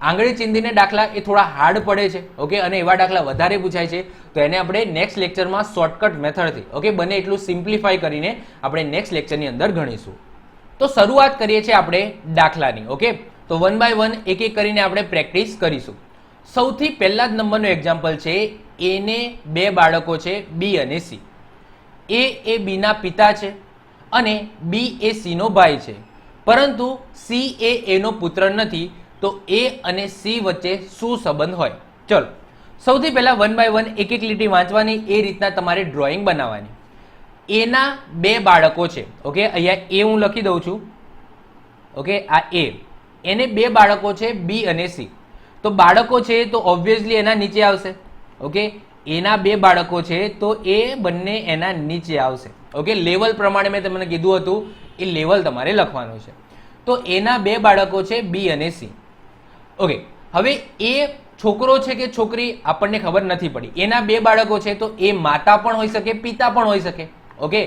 આંગળી ચીંધીને દાખલા એ થોડા હાર્ડ પડે છે. ઓકે, અને એવા દાખલા વધારે પૂછાય છે, તો એને આપણે નેક્સ્ટ લેક્ચરમાં શોર્ટકટ મેથડથી, ઓકે, બને એટલું સિમ્પ્લિફાઈ કરીને આપણે નેક્સ્ટ લેક્ચરની અંદર ગણીશું. તો શરૂઆત કરીએ છીએ આપણે દાખલાની. ઓકે, તો 1 બાય 1 એક એક કરીને આપણે પ્રેક્ટિસ કરીશું. સૌથી પહેલા જ નંબરનો એક્ઝામ્પલ છે, એ ને બે બાળકો છે, બી અને સી. એ બી ના પિતા છે અને બી એ સી નો ભાઈ છે, પરંતુ સી એ એનો પુત્ર નથી. તો એ અને સી વચ્ચે શું સંબંધ હોય? ચલો, સૌથી પહેલા 1 બાય 1 એક એક લીટી વાંચવાની, એ રીતના તમારે ડ્રોઈંગ બનાવવાની. એના બે બાળકો છે. ઓકે, અહીંયા એ હું લખી દઉં છું. ઓકે, આ એને બે બાળકો છે, બી અને સી. તો બાળકો છે તો ઓબ્વિયસલી એના નીચે આવશે. ઓકે, એના બે બાળકો છે તો એ બંને એના નીચે આવશે. ઓકે, લેવલ પ્રમાણે મેં તમને કીધું હતું એ લેવલ તમારે લખવાનું છે. તો એના બે બાળકો છે, બી અને સી. ઓકે, હવે એ છોકરો છે કે છોકરી આપણને ખબર નથી પડી. એના બે બાળકો છે તો એ માતા પણ હોઈ શકે, પિતા પણ હોઈ શકે. ઓકે,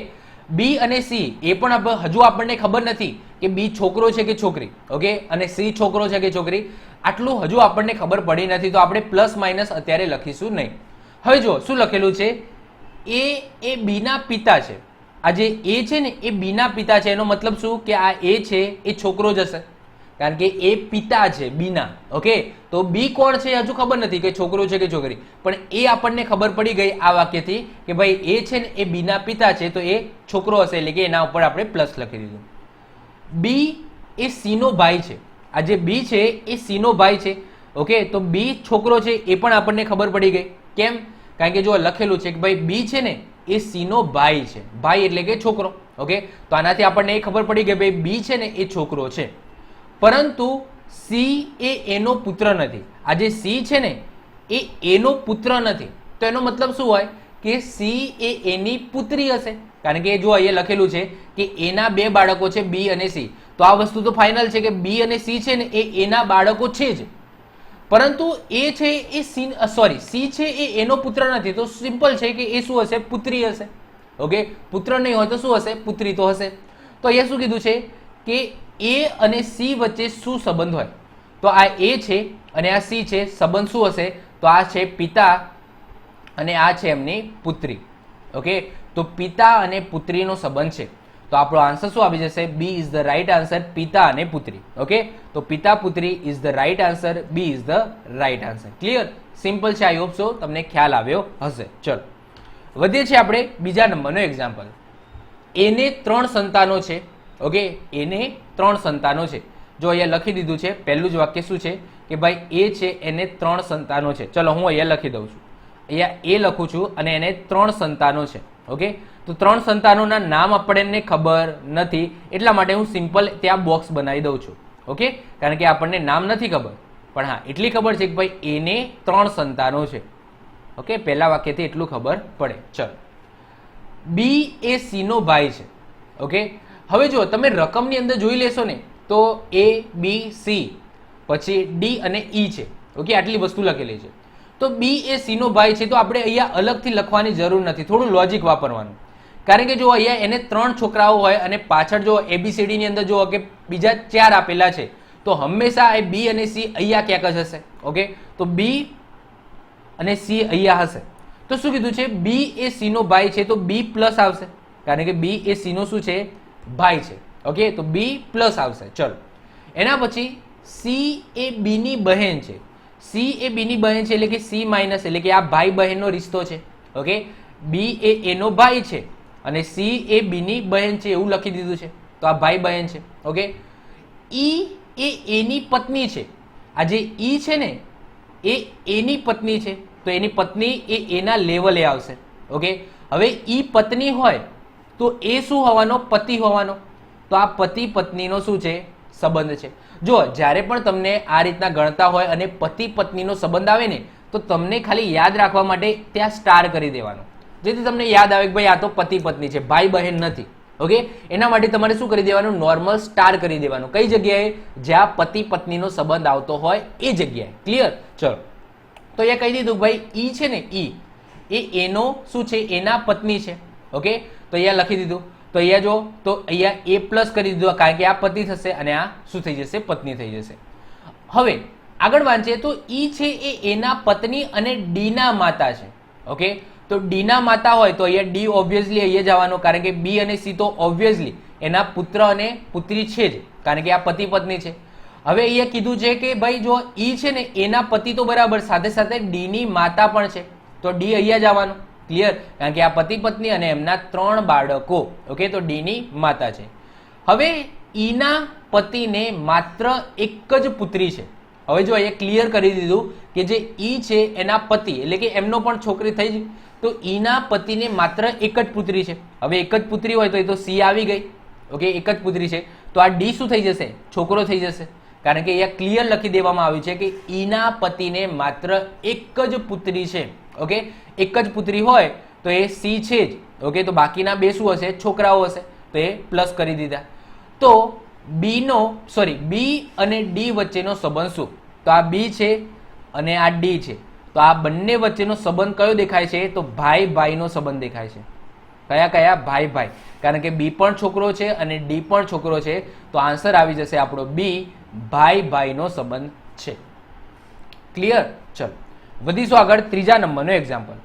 બી અને સી એ પણ હજુ આપણને ખબર નથી કે બી છોકરો છે કે છોકરી. ઓકે, અને સી છોકરો છે કે છોકરી, આટલું હજુ આપણને ખબર પડી નથી, તો આપણે પ્લસ માઇનસ અત્યારે લખીશું નહીં. હવે જો શું લખેલું છે, એ બી ના પિતા છે. આ જે એ છે ને એ બી ના પિતા છે, એનો મતલબ શું કે આ એ છે એ છોકરો જ હશે, કારણ કે એ પિતા છે બીના. ઓકે, તો બી કોણ છે હજુ ખબર નથી કે છોકરો છે કે છોકરી, પણ એ આપણને ખબર પડી ગઈ આ વાક્યથી કે ભાઈ એ છે ને એ બીના પિતા છે, તો એ છોકરો હશે, એટલે કે એના ઉપર આપણે પ્લસ લખી દીધું. બી એ સી નો ભાઈ છે. આ જે બી છે એ સી નો ભાઈ છે. ઓકે, તો બી છોકરો છે એ પણ આપણને ખબર પડી ગઈ. કેમ? કારણ કે જો લખેલું છે કે ભાઈ બી છે ને એ સી નો ભાઈ છે. ભાઈ એટલે કે છોકરો. ઓકે, તો આનાથી આપણને એ ખબર પડી કે ભાઈ બી છે ને એ છોકરો છે, પરંતુ સી એ એનો પુત્ર નથી. આ જે સી છે ને એ એનો પુત્ર નથી, તો એનો મતલબ શું હોય કે સી એ એની પુત્રી હશે. કારણ કે જો અહીંયા લખેલું છે કે એના બે બાળકો છે, બી અને સી, તો આ વસ્તુ તો ફાઇનલ છે કે બી અને સી છે ને એ એના બાળકો છે જ, પરંતુ એ છે એ સી છે એ એનો પુત્ર નથી, તો સિમ્પલ છે કે એ શું હશે? પુત્રી હશે. ઓકે, પુત્ર નહીં હોય તો શું હશે? પુત્રી તો હશે. તો અહીંયા શું કીધું છે કે એ અને સી વચ્ચે શું સંબંધ હોય? તો આ એ છે અને આ સી છે, સંબંધ શું હશે? તો આ છે પિતા અને આ છે એમની પુત્રી. ઓકે, તો પિતા અને પુત્રીનો સંબંધ છે. તો આપણો આન્સર શું આવી જશે? B is the right answer, પિતા અને પુત્રી. ઓકે, તો પિતા પુત્રી is the right answer, B is the right answer. Clear? Simple છે. આઈ હોપ સો તમને ખ્યાલ આવ્યો હશે. ચલો વધીએ છીએ આપણે બીજા નંબરનો એક્ઝામ્પલ. એને 3 સંતાનો છે. ઓકે, એને 3 સંતાનો છે. જો અહીંયા લખી દીધું છે, પહેલું જ વાક્ય શું છે કે ભાઈ એ છે એને 3 સંતાનો છે. ચલો હું અહીંયા લખી દઉં છું. અહીંયા એ લખું છું અને એને 3 સંતાનો છે. ઓકે, તો 3 સંતાનોના નામ આપણને ખબર નથી, એટલા માટે હું સિમ્પલ ત્યાં બોક્સ બનાવી દઉં છું. ઓકે, કારણ કે આપણને નામ નથી ખબર, પણ હા એટલી ખબર છે કે ભાઈ એને 3 સંતાનો છે. ઓકે, પહેલા વાક્યથી એટલું ખબર પડે. ચલો, બી એ સી નો ભાઈ છે. ઓકે, હવે જો તમે રકમની અંદર જોઈ લેશો ને તો એ બી સી પછી ડી અને ઈ છે. ઓકે, આટલી વસ્તુ લખેલી છે. તો બી એ સી નો ભાઈ છે, તો આપણે અહીંયા અલગથી લખવાની જરૂર નથી, થોડું લોજિક વાપરવાનું. કારણ કે જો અહીંયા એને 3 છોકરાઓ હોય અને પાછળ જો એબીસીડી ની અંદર જો કે બીજા 4 આપેલા છે, તો હંમેશા એ બી અને સી અહીંયા ક્યાંક જ હશે. ઓકે, તો બી અને સી અહીંયા હશે. તો શું કીધું છે? બી એ સી નો ભાઈ છે, તો બી પ્લસ આવશે, કારણ કે બી એ સી નો શું છે? ભાઈ છે. ઓકે, તો બી પ્લસ આવશે. ચલો, એના પછી સી એ બી ની બહેન છે. સી એ બી ની બહેન છે એટલે કે સી માઇનસ, એટલે કે આ ભાઈ બહેનનો રિશ્તો છે. ઓકે, બી એ એનો ભાઈ છે અને સી એ બી ની બહેન છે, એવું લખી દીધું છે. તો આ ભાઈ બહેન છે. ઓકે, ઈ એ એની પત્ની છે. આ જે ઈ છે ને એ એની પત્ની છે, તો એની પત્ની એ એના લેવલે આવશે. ઓકે, હવે ઈ પત્ની હોય તો એ શું હોવાનો? પતિ હોવાનો. તો આ પતિ પત્નીનો શું છે? સંબંધ છે. જો જ્યારે પણ તમને આ રીતના ગણતા હોય અને પતિ પત્નીનો સંબંધ આવે ને, તો તમને ખાલી યાદ રાખવા માટે ત્યાં સ્ટાર કરી દેવાનો, જેથી તમને યાદ આવે કે ભાઈ આ તો પતિ પત્ની છે, ભાઈ બહેન નથી. ઓકે, એના માટે તમારે શું કરી દેવાનું? નોર્મલ સ્ટાર કરી દેવાનું. કઈ જગ્યાએ? જ્યાં પતિ પત્નીનો સંબંધ આવતો હોય એ જગ્યાએ. ક્લિયર? ચલો, તો એ કહી દીધું ભાઈ ઈ છે ને, ઈ એ એનો શું છે? એના પત્ની છે. ઓકે, તો અહીંયા લખી દીધું. તો અહીંયા જો, તો અહીંયા એ પ્લસ કરી દીધું, કારણ કે આ પતિ થશે અને આ શું થઈ જશે? પત્ની થઈ જશે. હવે આગળ વાંચીએ તો ઈ છે એ એના પત્ની અને ડી ના માતા છે. ઓકે, તો ડી ના માતા હોય તો અહીંયા ડી ઓબ્વિયસલી અહીંયા જવાનો, કારણ કે બી અને સી તો ઓબ્વિયસલી એના પુત્ર અને પુત્રી છે જ, કારણ કે આ પતિ પત્ની છે. હવે અહીંયા કીધું છે કે ભાઈ જો ઈ છે ને એના પતિ તો બરાબર, સાથે સાથે ડી ની માતા પણ છે, તો ડી અહીંયા જવાનું. ક્લિયર? કારણ કે આ પતિ પત્ની અને એમના 3 બાળકો. ઓકે, તો ડી ની માતા છે. હવે ઈના પતિને માત્ર એક જ પુત્રી છે. હવે જો અહીંયા ક્લિયર કરી દીધું કે જે ઈ છે એના પતિ, એટલે કે એમનો પણ છોકરી થઈ જ, તો ઈના પતિને માત્ર એક જ પુત્રી છે. હવે એક જ પુત્રી હોય તો એ તો સી આવી ગઈ. ઓકે, એક જ પુત્રી છે, તો આ ડી શું થઈ જશે? છોકરો થઈ જશે, કારણ કે અહીંયા ક્લિયર લખી દેવામાં આવ્યું છે કે ઈના પતિને માત્ર એક જ પુત્રી છે. ઓકે, એક જ પુત્રી હોય તો એ સી છે જ. ઓકે, તો બાકીના 2 શું હશે? છોકરાઓ હશે, તો એ પ્લસ કરી દીધા. તો બી અને ડી વચ્ચેનો સંબંધ શું? તો આ બી છે અને આ ડી છે, તો આ બંને વચ્ચેનો સંબંધ કયો દેખાય છે? તો ભાઈ ભાઈનો સંબંધ દેખાય છે. કયા કયા? ભાઈ ભાઈ, કારણ કે બી પણ છોકરો છે અને ડી પણ છોકરો છે, તો આન્સર આવી જશે આપણો બી, ભાઈ ભાઈનો સંબંધ છે. ક્લિયર? ચલો વધીશું આગળ ત્રીજા નંબરનો એક્ઝામ્પલ.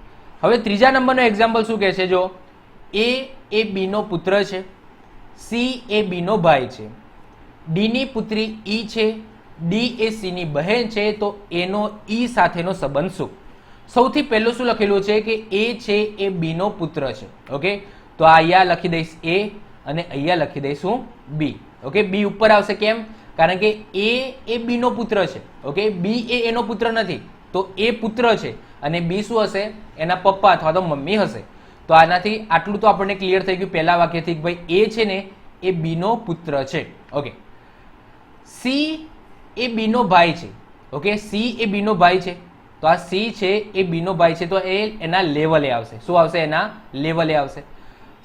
હવે ત્રીજા નંબરનો એક્ઝામ્પલ શું કહે છે? જો એ બી નો પુત્ર છે, સી એ બી નો ભાઈ છે, ડી ની પુત્રી ઈ છે, ડી એ સી ની બહેન છે, તો એનો ઈ સાથેનો સંબંધ શું? સૌથી પહેલું શું લખેલું છે કે એ છે એ બી નો પુત્ર છે. ઓકે, તો અહીંયા લખી દઈશ એ અને અહીંયા લખી દઈશું બી. ઓકે, બી ઉપર આવશે. કેમ? કારણ કે એ બી નો પુત્ર છે. ઓકે, બી એ એનો પુત્ર નથી, તો એ પુત્ર છે અને બી શું હશે? એના પપ્પા અથવા તો મમ્મી હશે. તો આનાથી આટલું તો આપણને ક્લિયર થઈ ગયું પહેલા વાક્યથી કે ભાઈ એ છે ને એ બી નો પુત્ર છે. ઓકે, સી એ બી નો ભાઈ છે. ઓકે, સી એ બી નો ભાઈ છે, તો આ સી છે એ બી નો ભાઈ છે, તો એ એના લેવલે આવશે. શું આવશે? એના લેવલે આવશે.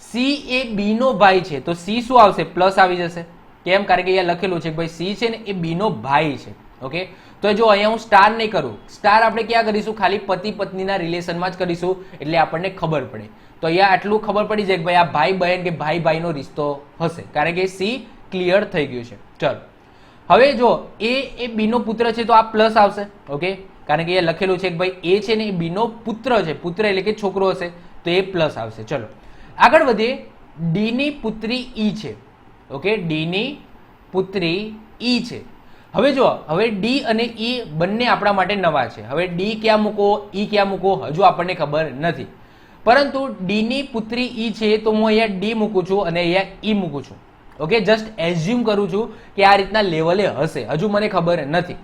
સી એ બી નો ભાઈ છે, તો સી શું આવશે? પ્લસ આવી જશે. કેમ? કારણ કે અહીંયા લખેલું છે કે ભાઈ સી છે ને એ બી નો ભાઈ છે. ઓકે, તો જો અહીંયા હું સ્ટાર નહીં કરું, સ્ટાર આપણે ક્યાં કરીશું, ખાલી પતિ પત્નીના રિલેશનમાં જ કરીશું, એટલે આપણને ખબર પડે. તો અહીંયા આટલું ખબર પડી જાય કે ભાઈ આ ભાઈ બહેન કે ભાઈ ભાઈનો રિશ્તો હશે, કારણ કે સી ક્લિયર થઈ ગયું છે. ચલો હવે જો એ બી નો પુત્ર છે તો આ પ્લસ આવશે. ઓકે, કારણ કે એ લખેલું છે કે ભાઈ એ છે ને એ બી નો પુત્ર છે, પુત્ર એટલે કે છોકરો હશે, તો એ પ્લસ આવશે. ચલો આગળ વધીએ. ડી ની પુત્રી ઈ છે. ઓકે, ડી ની પુત્રી ઈ છે. હવે જો હવે ડી અને ઈ બંને આપણા માટે નવા છે. હવે ડી ક્યાં મૂકો, ઈ ક્યાં મૂકો, હજુ આપણને ખબર નથી. પરંતુ ડી ની પુત્રી ઈ છે તો હું અહીંયા ડી મૂકું છું અને અહીંયા ઈ મૂકું છું. ઓકે, જસ્ટ એઝ્યુમ કરું છું કે આ રીતના લેવલે હશે, હજુ મને ખબર નથી.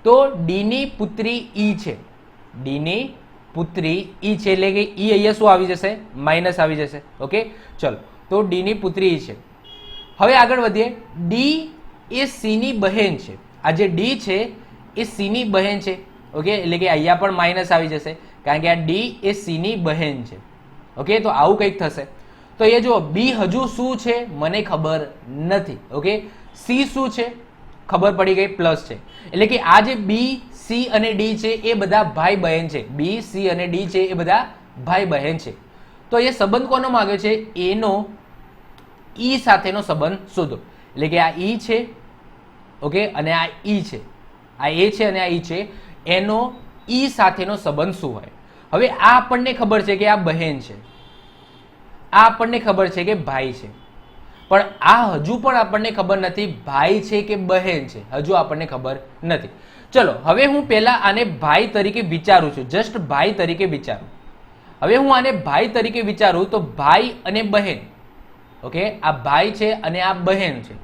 તો ડી ની પુત્રી ઈ છે, ડી ની પુત્રી ઈ છે એટલે કે ઈ અહીંયા શું આવી જશે, માઇનસ આવી જશે. ઓકે, ચલો તો ડી ની પુત્રી ઈ છે. હવે આગળ વધીએ. ડી એ સી ની બહેન છે. આ જે ડી છે એ સી ની બહેન છે. ઓકે, એટલે કે અહીંયા પણ માઇનસ આવી જશે, કારણ કે આ ડી એ સી ની બહેન છે. ઓકે, તો આવું કંઈક થશે. તો એ જો બી હજુ શું છે મને ખબર નથી. ઓકે, સી શું છે ખબર પડી ગઈ, પ્લસ છે. એટલે કે આ જે બી સી અને ડી છે એ બધા ભાઈ બહેન છે. બી સી અને ડી છે એ બધા ભાઈ બહેન છે. તો એ સંબંધ કોનો માંગ્યો છે, એનો ઈ સાથેનો સંબંધ શોધો. એટલે કે આ ઈ છે, ઓકે, અને આ ઈ છે, આ એ છે અને આ ઈ છે, એનો ઈ સાથેનો સંબંધ શું હોય. હવે આ આપણને ખબર છે કે આ બહેન છે, આ આપણને ખબર છે કે ભાઈ છે, પણ આ હજુ પણ આપણને ખબર નથી ભાઈ છે કે બહેન છે, હજુ આપણને ખબર નથી. ચલો હવે હું પહેલા આને ભાઈ તરીકે વિચારું છું, જસ્ટ ભાઈ તરીકે વિચારું. હવે હું આને ભાઈ તરીકે વિચારું તો ભાઈ અને બહેન. ઓકે, આ ભાઈ છે અને આ બહેન છે.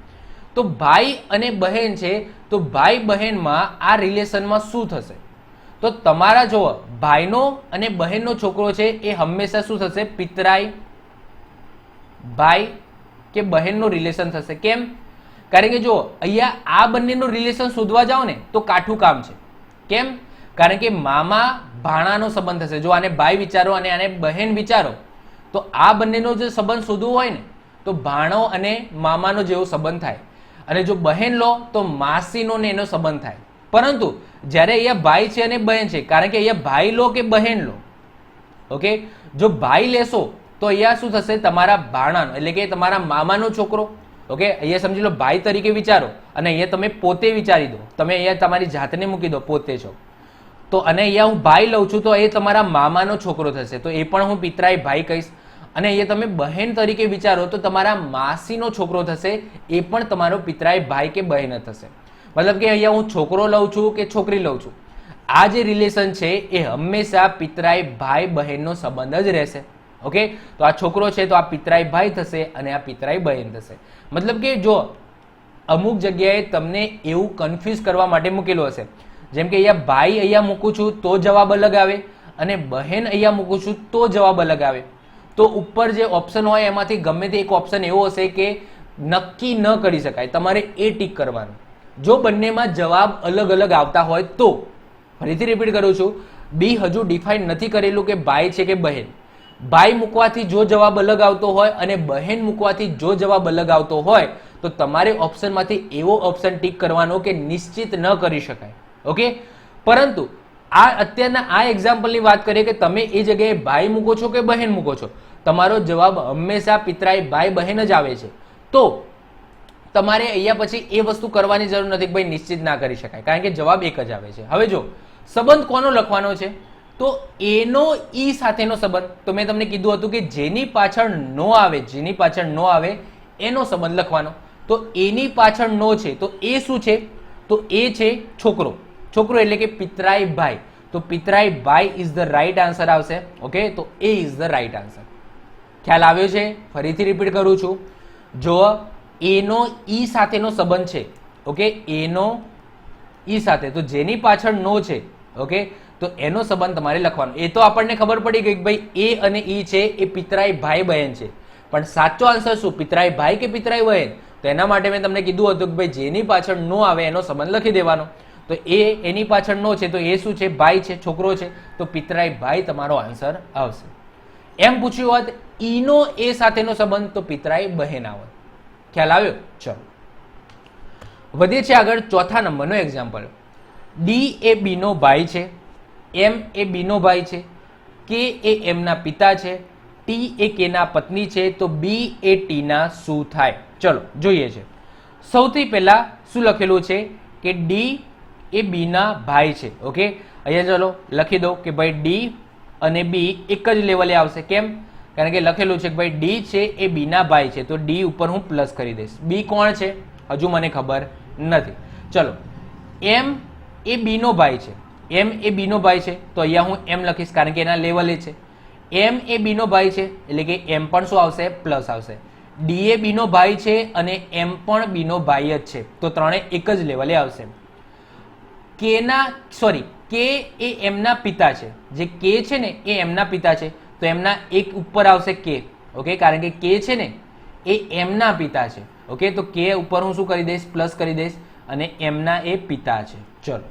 તો ભાઈ અને બહેન છે તો ભાઈ બહેનમાં આ રિલેશનમાં શું થશે, તો તમારા જો ભાઈનો અને બહેનનો છોકરો છે એ હંમેશા શું થશે, પિતરાઈ ભાઈ કે બહેનનું રિલેશન થશે. કેમ, કારણ કે જો અહીંયા આ બંનેનું રિલેશન શોધવા જાઓ ને તો કાઠું કામ છે. કેમ, કારણ કે મામા ભાણાનો સંબંધ થશે. જો આને ભાઈ વિચારો અને આને બહેન વિચારો તો આ બંનેનો જે સંબંધ શોધવો હોય ને તો ભાણો અને મામાનો જેવો સંબંધ થાય, અને જો બહેન લો તો માસીનો ને એનો સંબંધ થાય. પરંતુ જ્યારે અહીંયા ભાઈ છે અને બહેન છે, કારણ કે અહીંયા ભાઈ લો કે બહેન લો, ઓકે, જો ભાઈ લેશો તો અહીંયા શું થશે, તમારા ભાણાનો એટલે કે તમારા મામાનો છોકરો. ઓકે, અહીંયા સમજી લો ભાઈ તરીકે વિચારો અને અહીંયા તમે પોતે વિચારી દો, તમે અહીંયા તમારી જાતને મૂકી દો, પોતે છો તો, અને અહીંયા હું ભાઈ લઉં છું તો એ તમારા મામાનો છોકરો થશે, તો એ પણ હું પિતરાઈ ભાઈ કહીશ. અને અહીંયા તમે બહેન તરીકે વિચારો તો તમારા માસીનો છોકરો થશે, એ પણ તમારો પિતરાઈ ભાઈ કે બહેન થશે. મતલબ કે અહીંયા હું છોકરો લઉં છું કે છોકરી લઉં છું, આ જે રિલેશન છે એ હંમેશા પિતરાઈ ભાઈ બહેનનો સંબંધ જ રહેશે. ઓકે, તો આ છોકરો છે તો આ પિતરાઈ ભાઈ થશે અને આ પિતરાઈ બહેન થશે. મતલબ કે જો અમુક જગ્યાએ તમને એવું કન્ફ્યુઝ કરવા માટે મૂકેલું હશે, જેમ કે અહીંયા ભાઈ અહીંયા મૂકું છું તો જવાબ અલગ આવે અને બહેન અહીંયા મૂકું છું તો જવાબ અલગ આવે. તો ઉપર જે ઓપ્શન હોય એમાંથી ગમે તે એક ઓપ્શન એવો હશે કે નક્કી ન કરી શકાય, તમારે એ ટીક કરવાનું. જો બંનેમાં જવાબ અલગ અલગ આવતા હોય તો, ફરીથી રિપીટ કરું છું, બી હજુ ડિફાઇન નથી કરેલું કે ભાઈ છે કે બહેન. ભાઈ મૂકવાથી જો જવાબ અલગ આવતો હોય અને બહેન મૂકવાથી જો જવાબ અલગ આવતો હોય તો તમારે ઓપ્શનમાંથી એવો ઓપ્શન ટીક કરવાનો કે નિશ્ચિત ન કરી શકાય. ઓકે, પરંતુ આ અત્યારના આ એક્ઝામ્પલની વાત કરીએ કે તમે એ જગ્યાએ ભાઈ મૂકો છો કે બહેન મૂકો છો, તમારો જવાબ હંમેશા પિતરાઈ ભાઈ બહેન જ આવે છે. તો તમારે અહીંયા પછી એ વસ્તુ કરવાની જરૂર નથી કે ભાઈ નિશ્ચિત ના કરી શકાય, કારણ કે જવાબ એક જ આવે છે. હવે જો સંબંધ કોનો લખવાનો છે, તો એનો ઈ સાથેનો સંબંધ. તો મેં તમને કીધું હતું કે જેની પાછળ નો આવે, જેની પાછળ નો આવે એનો સંબંધ લખવાનો. તો એની પાછળ નો છે તો એ શું છે, તો એ છે છોકરો. છોકરો એટલે કે પિતરાઈ ભાઈ, તો પિતરાઈ ભાઈ ઇઝ ધ રાઈટ આન્સર આવશે. ઓકે, તો એ ઇઝ ધ રાઈટ આન્સર. ખ્યાલ આવ્યો છે? ફરીથી રિપીટ કરું છું, જો એનો ઈ સાથેનો સંબંધ છે, ઓકે, એનો ઈ સાથે, તો જેની પાછળ નો છે, ઓકે, તો એનો સંબંધ તમારે લખવાનો. એ તો આપણને ખબર પડી ગઈ કે ભાઈ એ અને ઈ છે એ પિતરાઈ ભાઈ બહેન છે, પણ સાચો આન્સર શું, પિતરાઈ ભાઈ કે પિતરાઈ બહેન? તો એના માટે મેં તમને કીધું હતું કે ભાઈ જેની પાછળ નો આવે એનો સંબંધ લખી દેવાનો. તો એની પાછળ નો છે તો એ શું છે, ભાઈ છે, છોકરો છે, તો પિતરાઈ ભાઈ તમારો આન્સર આવશે. એમ પૂછ્યું હોત ઈનો એ સાથેનો સંબંધ તો પિતરાઈ બહેન આવત. ખ્યાલ આવ્યો? ચલો વધીએ છીએ આગળ ચોથા નંબરનો એક્ઝામ્પલ. ડી એ બી નો ભાઈ છે, એમ એ બી નો ભાઈ છે, કે એ એમ ના પિતા છે, ટી એ કે ના પત્ની છે, તો બી એ ટી ના શું થાય? ચલો જોઈએ છે. સૌથી પહેલા શું લખેલું છે કે ડી એ બી ના ભાઈ છે. ઓકે, અહીંયા ચલો લખી દો કે ભાઈ ડી અને બી એક જ લેવલે આવશે. કેમ? કારણ કે લખેલું છે કે ભાઈ ડી છે એ બી ના ભાઈ છે, તો ડી ઉપર હું પ્લસ કરી દઈશ. બી કોણ છે હજુ મને ખબર નથી. ચલો, એમ એ બી નો ભાઈ છે, એમ એ બી નો ભાઈ છે, તો અહીંયા હું એમ લખીશ કારણ કે એના લેવલે છે. એમ એ બી નો ભાઈ છે એટલે કે એમ પણ શું આવશે? પ્લસ આવશે. ડી એ બી નો ભાઈ છે અને એમ પણ બી નો ભાઈ જ છે, તો ત્રણે એક જ લેવલે આવશે. કે એ એમના પિતા છે, જે કે છે ને એ એમના પિતા છે, તો એમના એક ઉપર આવશે કે. ઓકે, કારણ કે કે છે ને એ એમના પિતા છે. ઓકે, તો કે ઉપર હું શું કરી દઈશ? પ્લસ કરી દઈશ, અને એમના એ પિતા છે. ચલો,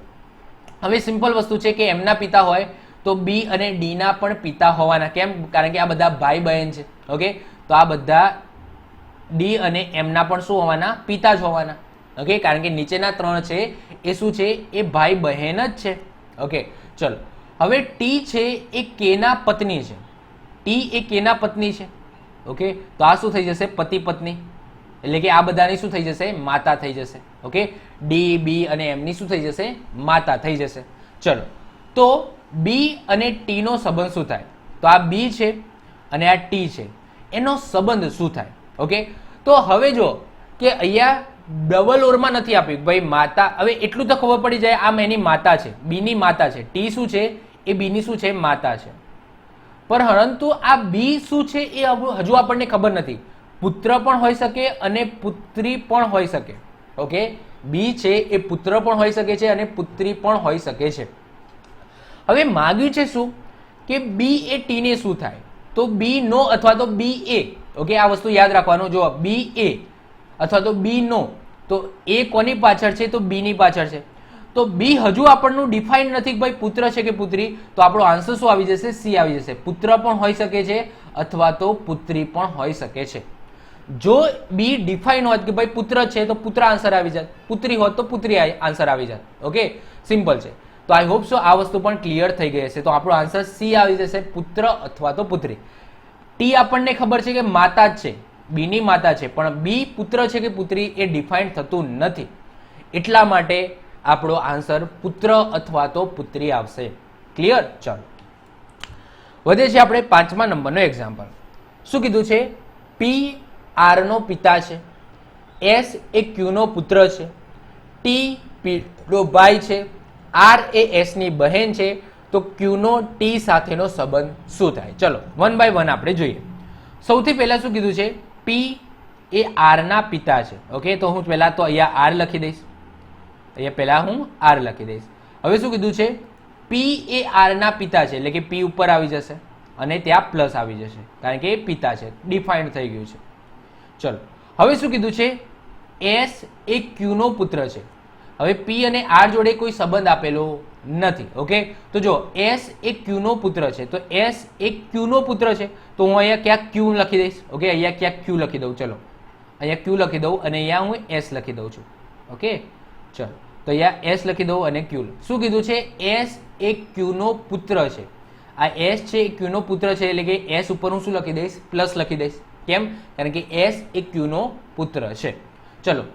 હવે સિમ્પલ વસ્તુ છે કે એમના પિતા હોય તો બી અને ડી ના પણ પિતા હોવાના. કેમ? કારણ કે આ બધા ભાઈ બહેન છે. ઓકે, તો આ બધા ડી અને એમના પણ શું હોવાના? પિતા જ હોવાના. ઓકે, કારણ કે નીચેના ત્રણ છે એ શું છે? એ ભાઈ બહેન જ છે. ઓકે, ચલો, હવે ટી છે એ કે ના પત્ની છે. ટી એ કે ના પત્ની છે. ઓકે, તો આ શું થઈ જશે? પતિ પત્ની, એટલે કે આ બધાની શું થઈ જશે? માતા થઈ જશે. ઓકે, ડી બી અને એમની શું થઈ જશે? માતા થઈ જશે. ચલો, તો બી અને ટી નો સંબંધ શું થાય? તો આ બી છે અને આ ટી છે, એનો સંબંધ શું થાય? ઓકે, તો હવે જો કે અહીંયા ડબલ ઓરમાં નથી આપ્યું ભાઈ માતા. હવે એટલું તો ખબર પડી જાય, આમ એની માતા છે, બી ની માતા છે. ટી શું છે? એ બી ની શું છે? માતા છે. પરંતુ આ બી શું છે એ હજુ આપણને ખબર નથી. પુત્ર પણ હોઈ શકે અને પુત્રી પણ હોઈ શકે. ઓકે, બી છે એ પુત્ર પણ હોઈ શકે છે અને પુત્રી પણ હોઈ શકે છે. હવે માગ્યું છે શું કે બી એ ટી ને શું થાય? તો બી નો અથવા તો બી એ. ઓકે, આ વસ્તુ યાદ રાખવાનું. જો બી એ અથવા તો બી નો, તો એ કોની પાછળ છે? તો બી ની પાછળ છે. તો બી હજુ આપણનું ડિફાઇન નથી કે ભાઈ પુત્ર છે કે પુત્રી, તો આપણો આન્સર શું આવી જશે? સી આવી જશે. પુત્ર પણ હોઈ શકે છે અથવા તો પુત્રી પણ હોઈ શકે છે. જો બી ડિફાઇન હોત કે ભાઈ પુત્ર છે તો પુત્ર આન્સર આવી જાય, પુત્રી હોત તો પુત્રી આન્સર આવી જાય. ઓકે, સિમ્પલ છે. તો આઈ હોપ સો આ વસ્તુ પણ ક્લિયર થઈ ગઈ હશે. તો આપણો આન્સર સી આવી જશે, પુત્ર અથવા તો પુત્રી. ટી આપણને ખબર છે કે માતા જ છે, બી ની માતા છે, પણ બી પુત્ર છે કે પુત્રી એ ડિફાઇન થતું નથી. એટલા માટે આપણો આન્સર પુત્ર અથવા તો પુત્રી આવશે. ક્લિયર? ચાલો, વધે છે આપણે 5મા નંબરનો એક્ઝામ્પલ. શું કીધું છે? પી આર નો પિતા છે, એસ એ ક્યુ નો પુત્ર છે, ટી પી નો ભાઈ છે, આર એ એસ ની બહેન છે, તો ક્યુ નો ટી સાથેનો સંબંધ શું થાય? ચલો, વન બાય વન આપણે જોઈએ. સૌથી પહેલા શું કીધું છે? પી એ આર ના પિતા છે. ઓકે, તો હું પહેલા તો અહીંયા આર લખી દઈશ. અહીંયા પહેલા હું આર લખી દઈશ. હવે શું કીધું છે? પી એ આર ના પિતા છે, એટલે કે પી ઉપર આવી જશે અને ત્યાં પ્લસ આવી જશે કારણ કે એ પિતા છે, ડિફાઇન્ડ થઈ ગયું છે. ચલો, હવે શું કીધું છે? એસ એ ક્યુ નો પુત્ર છે. હવે પી અને આર જોડે કોઈ સંબંધ આપેલો નથી. ઓકે, તો જો એસ એ ક્યુ નો પુત્ર છે, તો એસ એ ક્યુ નો પુત્ર છે, તો હું અહીંયા ક્યાંક ક્યુ લખી દઈશ. ઓકે, અહીંયા ક્યાંક ક્યુ લખી દઉં. ચલો, અહીંયા ક્યુ લખી દઉં અને અહીંયા હું એસ લખી દઉં છું. ઓકે, ચલો, તો અહીંયા એસ લખી દઉં અને ક્યુ. શું કીધું છે? એસ એ ક્યુ નો પુત્ર છે. આ એસ છે એ ક્યુ નો પુત્ર છે, એટલે કે એસ ઉપર હું શું લખી દઈશ? પ્લસ લખી દઈશ. કેમ? કારણ કે એસ એ ક્યુ નો પુત્ર છે. ચલો,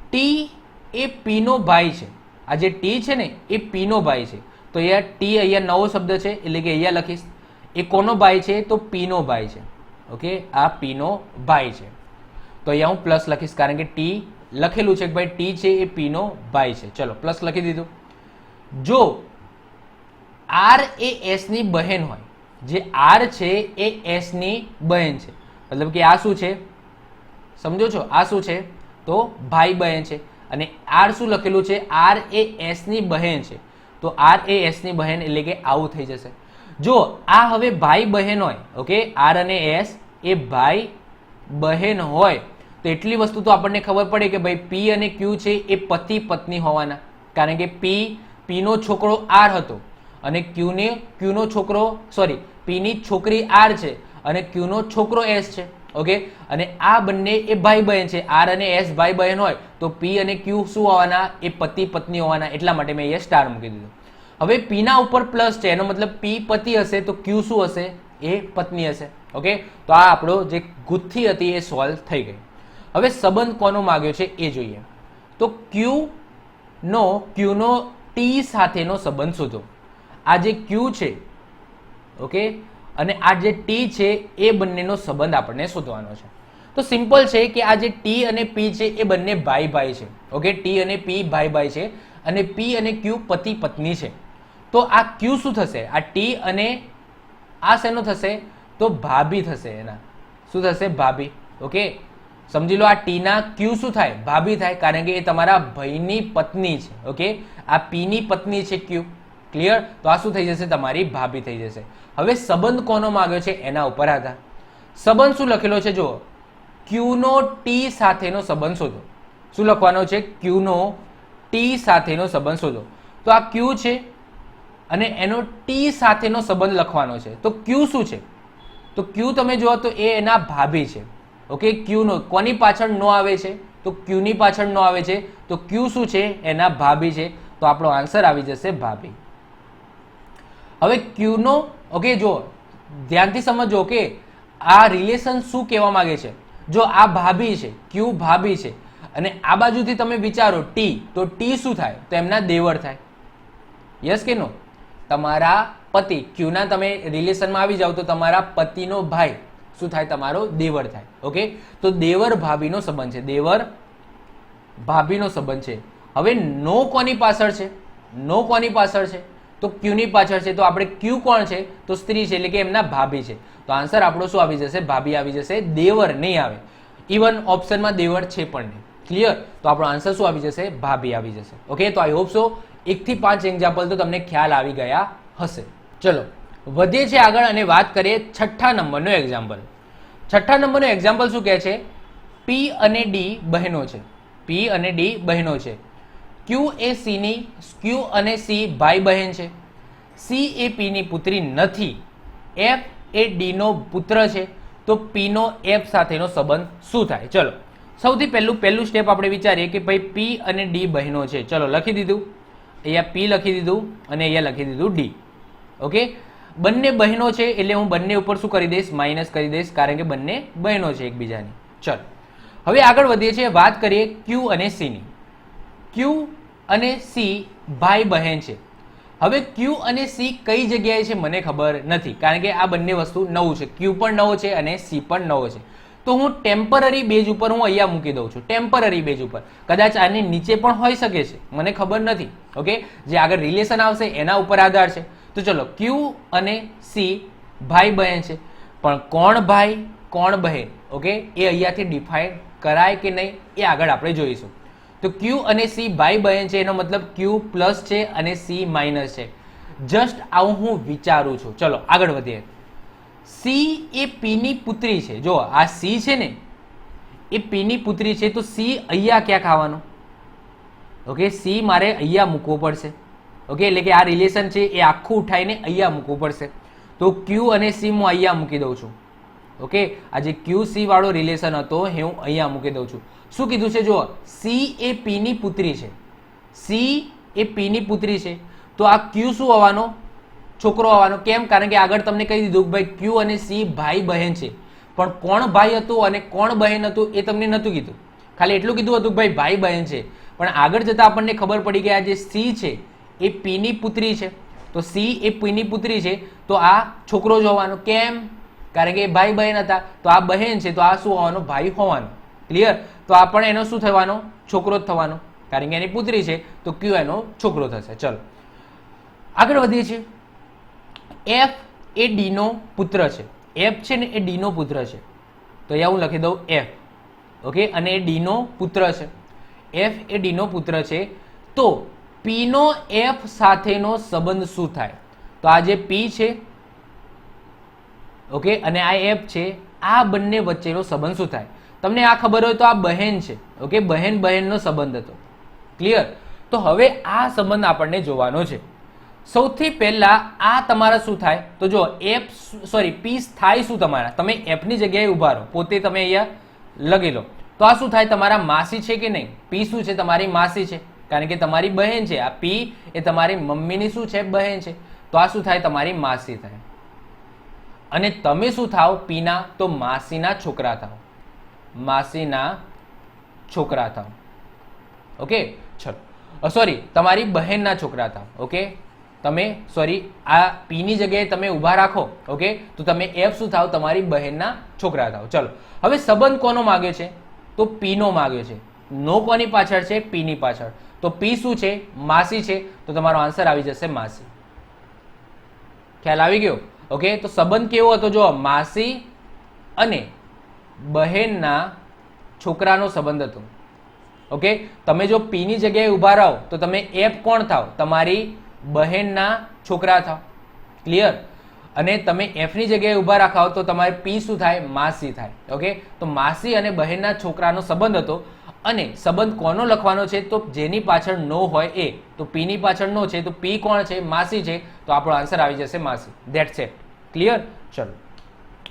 ટી એ પી નો ભાઈ છે. આ જે ટી છે ને એ પી નો ભાઈ છે, તો અહીંયા ટી અહીંયા નવો શબ્દ છે, એટલે કે અહીંયા લખીશ. એ કોનો ભાઈ છે? તો પી નો ભાઈ છે. ઓકે, આ પી નો ભાઈ છે, તો અહીંયા હું પ્લસ લખીશ કારણ કે ટી લખેલું છે કે ભાઈ ટી છે એ પી નો ભાઈ છે. ચલો, પ્લસ લખી દીધું. જો આર એ એસ ની બહેન હોય, જે આર છે એ એસ ની બહેન છે, મતલબ કે આ શું છે? સમજો છો? આ શું છે? તો ભાઈ બહેન છે. અને આર શું લખેલું છે? આર એ એસ ની બહેન છે, તો આર એ એસ ની બહેન, એટલે કે આવું થઈ જશે. જો આ હવે ભાઈ બહેન હોય, ઓકે, આર અને એસ એ ભાઈ બહેન હોય, તો એટલી વસ્તુ તો આપણને ખબર પડે કે ભાઈ પી અને ક્યુ છે એ પતિ પત્ની હોવાના, કારણ કે પી નો છોકરો આર હતો અને ક્યુ નો છોકરો પી ની છોકરી આર છે અને ક્યુ નો છોકરો એસ છે. ઓકે, અને આ બંને એ ભાઈ બહેન છે, આર અને એસ ભાઈ બહેન હોય તો પી અને ક્યુ શું હોવાના, એ પતિ પત્ની હોવાના, એટલા માટે મેં અહીંયા સ્ટાર મૂકી દીધું. હવે પી ના ઉપર પ્લસ છે, એનો મતલબ પી પતિ હશે તો ક્યુ શું હશે, એ પત્ની હશે. ઓકે, તો આ આપણો જે ગુથ્થી હતી એ સોલ્વ થઈ ગઈ. હવે સંબંધ કોનો માંગ્યો છે એ જોઈએ. તો ક્યુનો ટી સાથેનો સંબંધ શોધો. આ જે ક્યુ છે, ઓકે, અને આ જે ટી છે એ બંનેનો સંબંધ આપણને શોધવાનો છે. તો સિમ્પલ છે કે આ જે ટી અને પી છે એ બંને ભાઈ ભાઈ છે. ઓકે, ટી અને પી ભાઈ ભાઈ છે અને પી અને ક્યુ પતિ પત્ની છે. તો આ ક્યુ શું થશે, આ ટી અને આ શેનો થશે, તો ભાભી થશે. એના શું થશે, ભાભી. ઓકે, સમજી લો આ ટી ના ક્યુ શું થાય, ભાભી થાય, કારણ કે એ તમારા ભાઈની પત્ની છે. ઓકે, આ પી ની પત્ની છે ક્યુ. ક્લિયર? તો આ શું થઈ જશે, તમારી ભાભી થઈ જશે. હવે સંબંધ કોનો માંગ્યો છે એના ઉપર આધાર. સંબંધ શું લખેલો છે, જુઓ, ક્યુનો ટી સાથેનો સંબંધ શોધો. શું લખવાનો છે, ક્યુનો ટી સાથેનો સંબંધ શોધો. તો આ ક્યુ છે અને એનો ટી સાથેનો સંબંધ લખવાનો છે. તો ક્યુ શું છે, તો ક્યુ તમે જુઓ તો એ એના ભાભી છે. ઓકે, ક્યુનો કોની પાછળ નો આવે છે, તો ક્યુની પાછળ નો આવે છે, તો ક્યુ શું છે, એના ભાભી છે. તો આપણો આન્સર આવી જશે ભાભી. હવે ક્યુનો, ઓકે, જો ધ્યાનથી સમજો કે આ રિલેશન શું કહેવા માંગે છે. જો આ ભાભી છે, ક્યુ ભાભી છે, અને આ બાજુથી તમે વિચારો ટી, તો ટી શું થાય, તો એમના દેવર થાય. યસ કે નો? તમારા પતિ ક્યુના તમે રિલેશનમાં આવી જાઓ તો તમારા પતિનો ભાઈ શું થાય, તમારો દેવર થાય. ઓકે, તો દેવર ભાભીનો સંબંધ છે, દેવર ભાભીનો સંબંધ છે. હવે નો કોની પાછળ છે, નો કોની પાછળ છે, તો ક્યુની પાછળ છે. તો આપણે ક્યુ કોણ છે, તો સ્ત્રી છે, એટલે કે એમના ભાભી છે. તો આન્સર આપણો શું આવી જશે, ભાભી આવી જશે, દેવર નહીં આવે. ઇવન ઓપ્શનમાં દેવર છે પણ નહીં. ક્લિયર? તો આપણો આન્સર શું આવી જશે, ભાભી આવી જશે. ઓકે, તો આઈ હોપ સો 1 થી 5 એક્ઝામ્પલ તો તમને ખ્યાલ આવી ગયા હશે. ચલો વધીએ છીએ આગળ અને વાત કરીએ છઠ્ઠા નંબરનો એક્ઝામ્પલ. છઠ્ઠા નંબરનો એક્ઝામ્પલ શું કહે છે, પી અને ડી બહેનો છે. પી અને ડી બહેનો છે. ક્યુ એ ક્યુ અને સી ભાઈ બહેન છે. સી એ પી ની પુત્રી નથી. એફ એ ડી નો પુત્ર છે. તો પી નો એફ સાથેનો સંબંધ શું થાય? ચલો સૌથી પહેલું સ્ટેપ આપણે વિચારીએ કે ભાઈ પી અને ડી બહેનો છે. ચલો લખી દીધું, અહીંયા પી લખી દીધું અને અહીંયા લખી દીધું ડી. ઓકે, બંને બહેનો છે એટલે હું બંને ઉપર શું કરી દઈશ, માઇનસ કરી દઈશ, કારણ કે બંને બહેનો છે એકબીજાની. ચલો હવે આગળ વધીએ છીએ, વાત કરીએ ક્યુ અને સી ની. ક્યુ અને સી ભાઈ બહેન છે. હવે ક્યુ અને સી કઈ જગ્યાએ છે મને ખબર નથી, કારણ કે આ બંને વસ્તુ નવું છે. ક્યુ પણ નવો છે અને સી પણ નવો છે. તો હું ટેમ્પરરી બેઝ ઉપર હું અહીંયા મૂકી દઉં છું, ટેમ્પરરી બેઝ ઉપર. કદાચ આની નીચે પણ હોઈ શકે છે, મને ખબર નથી. ઓકે, જે આગળ રિલેશન આવશે એના ઉપર આધાર છે. તો ચલો ક્યુ અને સી ભાઈ બહેન છે, પણ કોણ ભાઈ કોણ બહેન, ઓકે, એ અહીંયાથી ડિફાઇન કરાય કે નહીં એ આગળ આપણે જોઈશું. તો ક્યુ અને સી ભાઈ બહેન છે, એનો મતલબ ક્યુ પ્લસ છે અને સી માઇનસ છે. જસ્ટ આવું હું વિચારું છું. ચલો આગળ વધીએ. સી એ પી ની પુત્રી છે. જો આ સી છે ને એ પી ની પુત્રી છે, તો સી અહીંયા ક્યાંક આવવાનો. ઓકે, સી મારે અહીંયા મૂકવો પડશે. ઓકે, એટલે કે આ રિલેશન છે એ આખું ઉઠાઈને અહીંયા મૂકવું પડશે. તો ક્યુ અને સી હું અહીંયા મૂકી દઉં છું. ઓકે, આ જે ક્યુ સી વાળો રિલેશન હતો એ હું અહીંયા મૂકી દઉં છું. શું કીધું છે, જો સી એ પી ની પુત્રી છે. સી એ પી ની પુત્રી છે, તો આ ક્યુ શું હોવાનો, છોકરો હોવાનો. કેમ? કારણ કે આગળ તમને કહી દીધું કે ભાઈ ક્યુ અને સી ભાઈ બહેન છે, પણ કોણ ભાઈ હતું અને કોણ બહેન હતું એ તમને નહોતું કીધું. ખાલી એટલું કીધું હતું કે ભાઈ બહેન છે. પણ આગળ જતા આપણને ખબર પડી કે આ જે સી છે એ પી ની પુત્રી છે. તો સી એ પી ની પુત્રી છે, તો આ છોકરો જ હોવાનો. કેમ? કારણ કે ભાઈ બહેન હતા, તો આ બહેન છે, તો આ શું હોવાનો, ભાઈ હોવાનો. ક્લિયર? તો આ પણ એનો શું થવાનો, છોકરો જ થવાનો, કારણ કે એની પુત્રી છે, તો ક્યુ એનો છોકરો થશે. ચલો આગળ વધીએ છીએ. એફ એ ડી નો પુત્ર છે. એફ છે ને એ ડી નો પુત્ર છે, તો અહીંયા હું લખી દઉં એફ. ઓકે, અને એ ડી નો પુત્ર છે. એફ એ ડી નો પુત્ર છે, તો પી નો એફ સાથેનો સંબંધ શું થાય? તો આ જે પી છે, ઓકે, અને આ એફ છે, આ બંને વચ્ચેનો સંબંધ શું થાય? તમને આ ખબર હોય તો આ બહેન છે. ઓકે, બહેનનો સંબંધ હતો. ક્લિયર? તો હવે આ સંબંધ આપણને જોવાનો છે. સૌથી પહેલા આ તમારા શું થાય તો જો પી થાય શું તમારા, તમે એફની જગ્યાએ ઉભા રહો, પોતે તમે અહીંયા લખી લો તો આ શું થાય તમારા માસી છે કે નહીં, પી શું છે તમારી માસી છે કારણ કે તમારી બહેન છે, આ પી એ તમારી મમ્મીની શું છે બહેન છે, તો આ શું થાય તમારી માસી થાય. અને તમે શું થાવ પીના તો માસીના છોકરા થાવ, માસીના છોકરા થાવ. ઓકે ચલો સોરી તમારી બહેનના છોકરા થાવ. ઓકે તમે સોરી આ પી ની જગ્યાએ તમે ઊભા રાખો. ઓકે તો તમે એફ શું થાવ તમારી બહેનના છોકરા થાવ. ચલો હવે સંબંધ કોનો માગ્યો છે તો પી નો માગ્યો છે. નો કોની પાછળ છે પી ની પાછળ, તો પી શું છે માસી છે, તો તમારો આન્સર આવી જશે માસી. ખ્યાલ આવી ગયો. ઓકે તો સંબંધ કેવો હતો જો માસી અને બહેનના છોકરાનો સંબંધ હતો. ઓકે તમે જો પી ની જગ્યાએ ઊભા રહો તો તમે એફ કોણ થાવ તમારી બહેનના છોકરા થાવ. ક્લિયર. અને તમે એફ ની જગ્યાએ ઊભા રાખાવ તો તમારે પી શું થાય માસી થાય. ઓકે તો માસી અને બહેનના છોકરાનો સંબંધ હતો. અને સંબંધ કોનો લખવાનો છે તો જેની પાછળ નો હોય એ, તો પી ની પાછળ નો છે તો પી કોણ છે માસી છે, તો આપણો આન્સર આવી જશે માસી. That's it. ક્લિયર. ચલો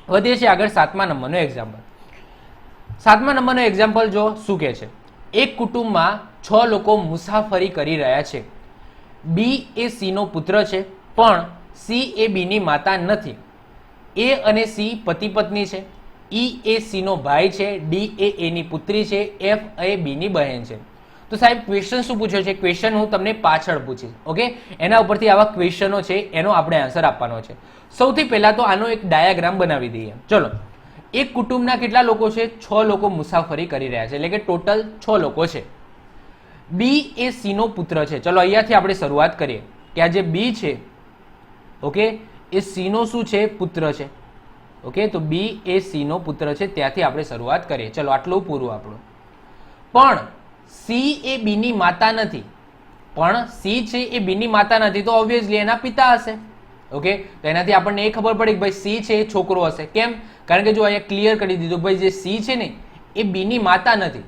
વધીએ છીએ આગળ 7મા નંબરનો એક્ઝામ્પલ. 7મા નંબરનો એક્ઝામ્પલ જો શું કહે છે, એક કુટુંબમાં 6 લોકો મુસાફરી કરી રહ્યા છે. બી એ સી નો પુત્ર છે પણ સી એ બી ની માતા નથી. એ અને સી પતિ પત્ની છે. ઈ એ સી નો ભાઈ છે. ડી એ ની પુત્રી છે. એફ એ બી ની બહેન છે. તો સાહેબ ક્વેશ્ચન શું પૂછ્યો છે, ક્વેશ્ચન હું તમને પાછળ પૂછીશ. ઓકે એના ઉપરથી આવા ક્વેશ્ચનો છે એનો આપણે આન્સર આપવાનો છે. સૌથી પહેલા તો આનો એક ડાયાગ્રામ બનાવી દઈએ. ચલો એક કુટુંબના કેટલા લોકો છે 6 લોકો મુસાફરી કરી રહ્યા છે, એટલે કે ટોટલ 6 લોકો છે. બી એ સી નો પુત્ર છે. ચલો અહીંયાથી આપણે શરૂઆત કરીએ કે આ જે બી છે ઓકે એ સી નો શું છે પુત્ર છે. ઓકે તો બી એ સી નો પુત્ર છે, ત્યાંથી આપણે શરૂઆત કરીએ. ચલો આટલું પૂરું આપણું. પણ સી એ બી ની માતા નથી, પણ સી છે એ બી ની માતા નથી તો ઓબ્વિયસલી એના પિતા હશે. ઓકે તો એનાથી આપણને એ ખબર પડી કે ભાઈ સી છે એ છોકરો હશે. કેમ? કારણ કે જો અહીંયા ક્લિયર કરી દીધું ભાઈ જે સી છે ને એ બી ની માતા નથી.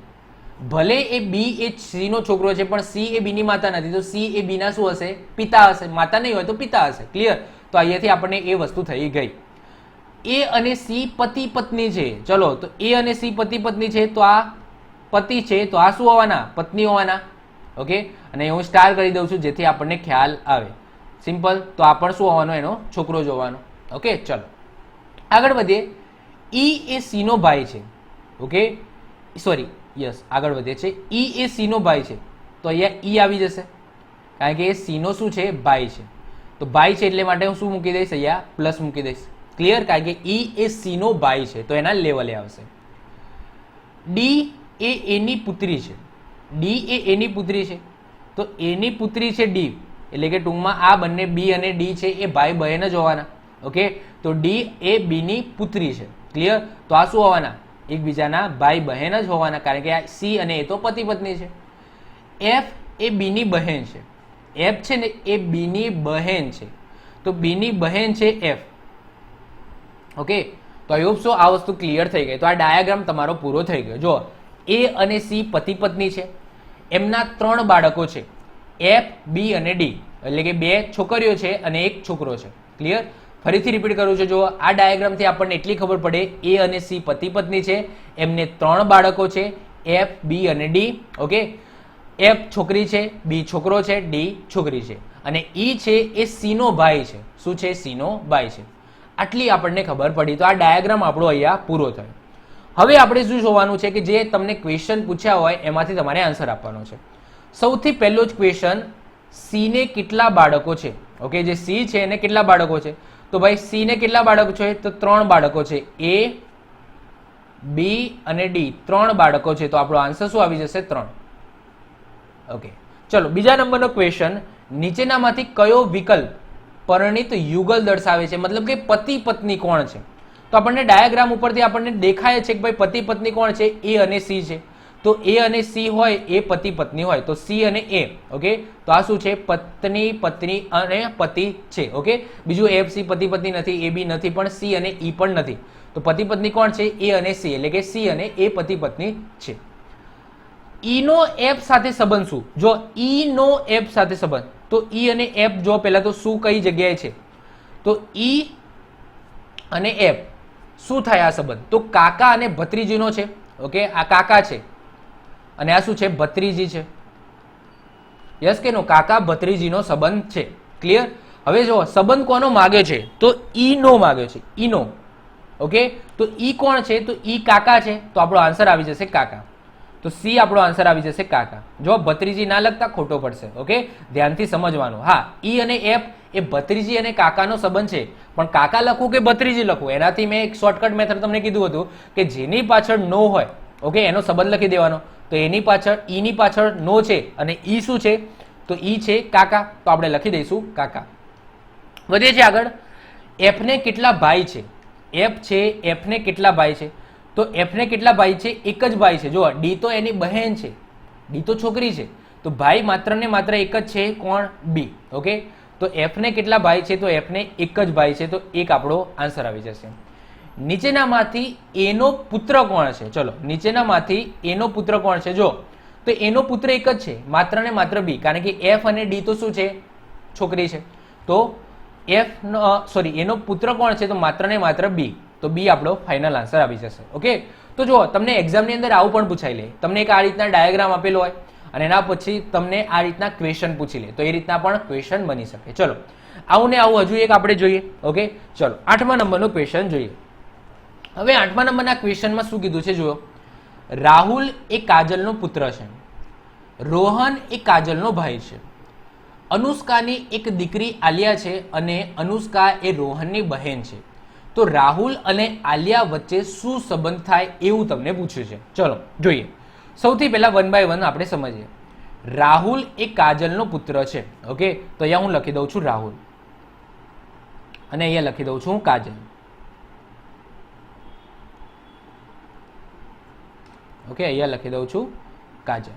ભલે એ બી એ સી નો છોકરો છે પણ સી એ બી ની માતા નથી, તો સી એ બી ના શું હશે પિતા હશે. માતા નહીં હોય તો પિતા હશે. ક્લિયર. તો અહીંયાથી આપણને એ વસ્તુ થઈ ગઈ. એ અને સી પતિ પત્ની છે. ચલો તો એ અને સી પતિ પત્ની છે તો આ પતિ છે તો આ શું હોવાના પત્ની હોવાના. ઓકે અને હું સ્ટાર કરી દઉં છું જેથી આપણને ખ્યાલ આવે. સિમ્પલ. તો આ પણ શું હોવાનો એનો છોકરો જોવાનો. ઓકે ચલો આગળ વધીએ. ઈ એ સી નો ભાઈ છે. ઓકે સોરી યસ આગળ વધીએ છે. ઈ એ સી નો ભાઈ છે તો અહીંયા ઈ આવી જશે કારણ કે એ સી નો શું છે ભાઈ છે. તો ભાઈ છે એટલે માટે હું શું મૂકી દઈશ અહીંયા પ્લસ મૂકી દઈશ. ક્લિયર. કારણ કે ઈ એ સી નો ભાઈ છે તો એના લેવલે આવશે. ડી એ એની પુત્રી છે. ડી એ એની પુત્રી છે તો એની પુત્રી છે ડી, એટલે કે ટૂંકમાં આ બંને બી અને ડી છે એ ભાઈ બહેન જ હોવાના. ઓકે તો ડી એ બી ની પુત્રી છે. ક્લિયર. તો આ શું હોવાના એકબીજાના ભાઈ બહેન જ હોવાના કારણ કે આ સી અને એ તો પતિ પત્ની છે. એફ એ બી ની બહેન છે. એફ છે ને એ બી ની બહેન છે તો બી ની બહેન છે એફ. ઓકે તો આઈ હોપ સો આ વસ્તુ ક્લિયર થઈ ગઈ. તો આ ડાયાગ્રામ તમારો પૂરો થઈ ગયો. જો એ અને સી પતિ પત્ની છે, એમના 3 બાળકો છે એફ બી અને ડી, એટલે કે 2 છોકરીઓ છે અને 1 છોકરો છે. ક્લિયર. ફરીથી રિપીટ કરું છું. જો આ ડાયાગ્રામથી આપણને એટલી ખબર પડે એ અને સી પતિ પત્ની છે, એમને 3 બાળકો છે એફ બી અને ડી. ઓકે એફ છોકરી છે, બી છોકરો છે, ડી છોકરી છે અને ઈ છે એ સી નો ભાઈ છે. શું છે સી નો ભાઈ છે. આટલી આપણને ખબર પડી. તો આ ડાયાગ્રામ આપણો અહીંયા પૂરો થયો. હવે આપણે શું જોવાનું છે કે જે તમને ક્વેશ્ચન પૂછ્યા હોય એમાંથી તમારે આન્સર આપવાનો છે. સૌથી પહેલો જ ક્વેશ્ચન સી ને કેટલા બાળકો છે. ઓકે જે સી છે એને કેટલા બાળકો છે તો ભાઈ સી ને કેટલા બાળકો છે તો 3 બાળકો છે. એ બી અને ડી 3 બાળકો છે તો આપણો આન્સર શું આવી જશે 3. ઓકે ચલો બીજા નંબરનો ક્વેશ્ચન નીચેનામાંથી કયો વિકલ્પ પરિણિત યુગલ દર્શાવે છે, મતલબ કે પતિ પત્ની કોણ છે. તો આપણને ડાયાગ્રામ ઉપરથી આપણને દેખાય છે કે ભાઈ પતિ પત્ની કોણ છે એ અને સી છે. તો એ અને સી હોય એ પતિ પત્ની હોય તો સી અને એ. ઓકે તો આ શું છે પત્ની પત્ની અને પતિ છે. ઓકે બીજું એફ સી પતિ પત્ની નથી, એ બી નથી પણ સી અને ઈ પણ નથી. તો પતિ પત્ની કોણ છે એ અને સી, એટલે કે સી અને એ પતિ પત્ની છે. ઈ નો એફ સાથે સંબંધ શું? જો ઈ નો એફ સાથે સંબંધ તો ઈ અને એફ જો પહેલા તો શું કઈ જગ્યાએ છે, તો ઈ અને એફ શું થાય આ સંબંધ, તો કાકા અને ભત્રીજીનો છે. ઓકે, આ કાકા છે અને આ શું છે, ભત્રીજી છે. યસ કે નો, કાકા ભત્રીજીનો સંબંધ છે. ક્લિયર. હવે જો સંબંધ કોનો માગ્યો છે, તો ઈ નો માગ્યો છે, ઈ નો. ઓકે, તો ઈ કોણ છે, તો ઈ કાકા છે, તો આપણો આન્સર આવી જશે કાકા. તો સી આપણો આન્સર આવી જશે કાકા. જો ભત્રીજી ના લખતા ખોટો પડશે. ઓકે, ધ્યાનથી સમજવાનું. હા, ઈ અને એફ એ ભત્રીજી અને કાકાનો સંબંધ છે, પણ કાકા લખવું કે ભત્રીજી લખવું એનાથી મેં એક શોર્ટકટ મેથડ તમને કીધું હતું કે જેની પાછળ નો હોય, ઓકે, એનો સંબંધ લખી દેવાનો. તો એની પાછળ ઈની પાછળ નો છે અને ઈ શું છે, તો ઈ છે કાકા, તો આપણે લખી દઈશું કાકા. વધીએ છીએ આગળ. એફ ને કેટલા ભાઈ છે, એફ છે, એફ ને કેટલા ભાઈ છે, તો એફ ને કેટલા ભાઈ છે, એક જ ભાઈ છે. જો ડી તો એની બહેન છે, ડી તો છોકરી છે, તો ભાઈ માત્ર ને માત્ર એક જ છે, કોણ, બી. ઓકે, તો એફ ને કેટલા ભાઈ છે, તો એફ ને એક જ ભાઈ છે, તો એક આપણો આન્સર આવી જશે. નીચેનામાંથી એનો પુત્ર કોણ છે, ચલો નીચેનામાંથી એનો પુત્ર કોણ છે, જો તો એનો પુત્ર એક જ છે, માત્ર ને માત્ર બી, કારણ કે એફ અને ડી તો શું છે, છોકરી છે. તો એફ સોરી એનો પુત્ર કોણ છે, તો માત્ર ને માત્ર બી, તો બી આપણો ફાઇનલ આન્સર આવી જશે. ઓકે, તો જો તમને એક્ઝામની અંદર આવું પણ પૂછાઈ લે, તમને એક આ રીતના ડાયાગ્રામ આપેલો હોય અને એના પછી તમને આ રીતના ક્વેશ્ચન પૂછી લે, તો એ રીતના પણ ક્વેશ્ચન બની શકે. ચલો આવું ને આવું હજુ એક આપણે જોઈએ. ઓકે, ચલો 8મા નંબરનો ક્વેશ્ચન જોઈએ. હવે 8મા નંબરના ક્વેશ્ચનમાં શું કીધું છે, જુઓ. રાહુલ એ કાજલનો પુત્ર છે, રોહન એ કાજલનો ભાઈ છે, અનુષ્કાની એક દીકરી આલિયા છે અને અનુષ્કા એ રોહનની બહેન છે. તો રાહુલ અને આલિયા વચ્ચે શું સંબંધ થાય એવું તમને પૂછ્યું છે. ચલો જોઈએ. સૌથી પહેલા 1 બાય 1 આપણે સમજીએ. રાહુલ એ કાજલનો પુત્ર છે. ઓકે, તો અહીંયા હું લખી દઉં છું રાહુલ અને અહીંયા લખી દઉં છું કાજલ. ઓકે, અહીંયા લખી દઉં છું કાજલ.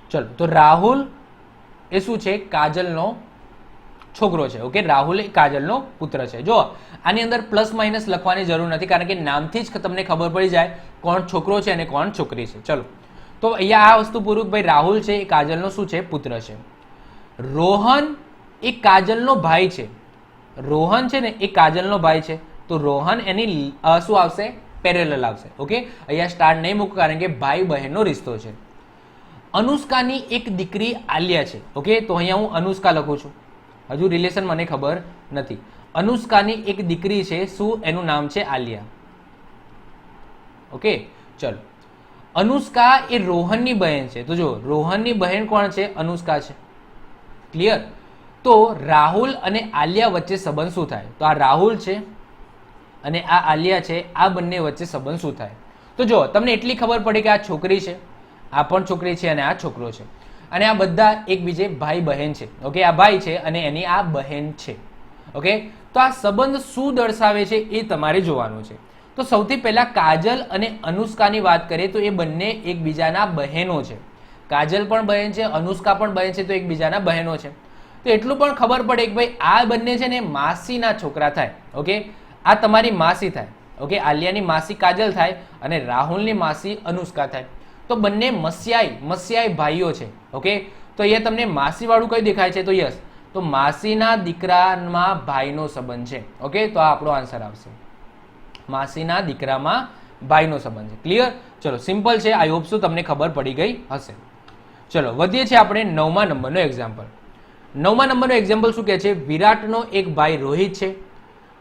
ચલો, તો રાહુલ એ શું છે, કાજલનો છોકરો છે. ઓકે, રાહુલ એ કાજલનો પુત્ર છે. જો આની અંદર પ્લસ માઇનસ લખવાની જરૂર નથી, કારણ કે નામથી જ તમને ખબર પડી જાય કોણ છોકરો છે અને કોણ છોકરી છે. ચલો, તો અહીંયા આ વસ્તુ પૂરું. ભાઈ રાહુલ છે એ કાજલનો શું છે, પુત્ર છે. રોહન એ કાજલનો ભાઈ છે, રોહન છે ને એ કાજલનો ભાઈ છે, તો રોહન એની શું આવશે, પેરેલલ આવશે. ઓકે, અહીંયા સ્ટાર નહીં મૂકું કારણ કે ભાઈ બહેનનો રિશ્તો છે. અનુષ્કાની એક દીકરી આલિયા છે. ઓકે, તો અહીંયા હું અનુષ્કા લખું છું, હજુ રિલેશન મને ખબર નથી. અનુષ્કાની એક દીકરી છે, શું એનું નામ છે, આલિયા. ઓકે, ચલો. અનુષ્કા એ રોહનની બહેન છે, તો જો રોહનની બહેન કોણ છે, અનુષ્કા છે. ક્લિયર. તો રાહુલ અને આલિયા વચ્ચે સંબંધ શું થાય, તો આ રાહુલ છે અને આ આલિયા છે, આ બંને વચ્ચે સંબંધ શું થાય. તો જો તમને એટલી ખબર પડી કે આ છોકરી છે, આ પણ છોકરી છે અને આ છોકરો છે, અને આ બધા એકબીજે ભાઈ બહેન છે. ઓકે, આ ભાઈ છે અને એની આ બહેન છે. ઓકે, તો આ સંબંધ શું દર્શાવે છે એ તમારે જોવાનું છે. તો સૌથી પહેલા કાજલ અને અનુષ્કાની વાત કરીએ તો એ બંને એકબીજાના બહેનો છે. કાજલ પણ બહેન છે, અનુષ્કા પણ બહેન છે, તો એકબીજાના બહેનો છે. તો એટલું પણ ખબર પડે કે ભાઈ આ બંને છે ને માસીના છોકરા થાય. ઓકે, આ તમારી માસી થાય. ઓકે, આલિયાની માસી કાજલ થાય અને રાહુલની માસી અનુષ્કા થાય. તો બંને મસ્યાઈ ભાઈઓ છે. ઓકે, તો અહીંયા તમને માસી વાળું કઈ દેખાય છે, તો યસ, તો માસીના દીકરામાં ભાઈનો સંબંધ છે. ઓકે, તો આ આપણો આન્સર આવશે, માસીના દીકરામાં ભાઈનો સંબંધ છે. ક્લિયર. ચલો, સિમ્પલ છે. આઈ હોપ સો તમને ખબર પડી ગઈ હશે. ચલો વધીએ છીએ આપણે 9મા નંબરનો એક્ઝામ્પલ. 9મા નંબરનો એક્ઝામ્પલ શું કહે છે, વિરાટનો એક ભાઈ રોહિત છે,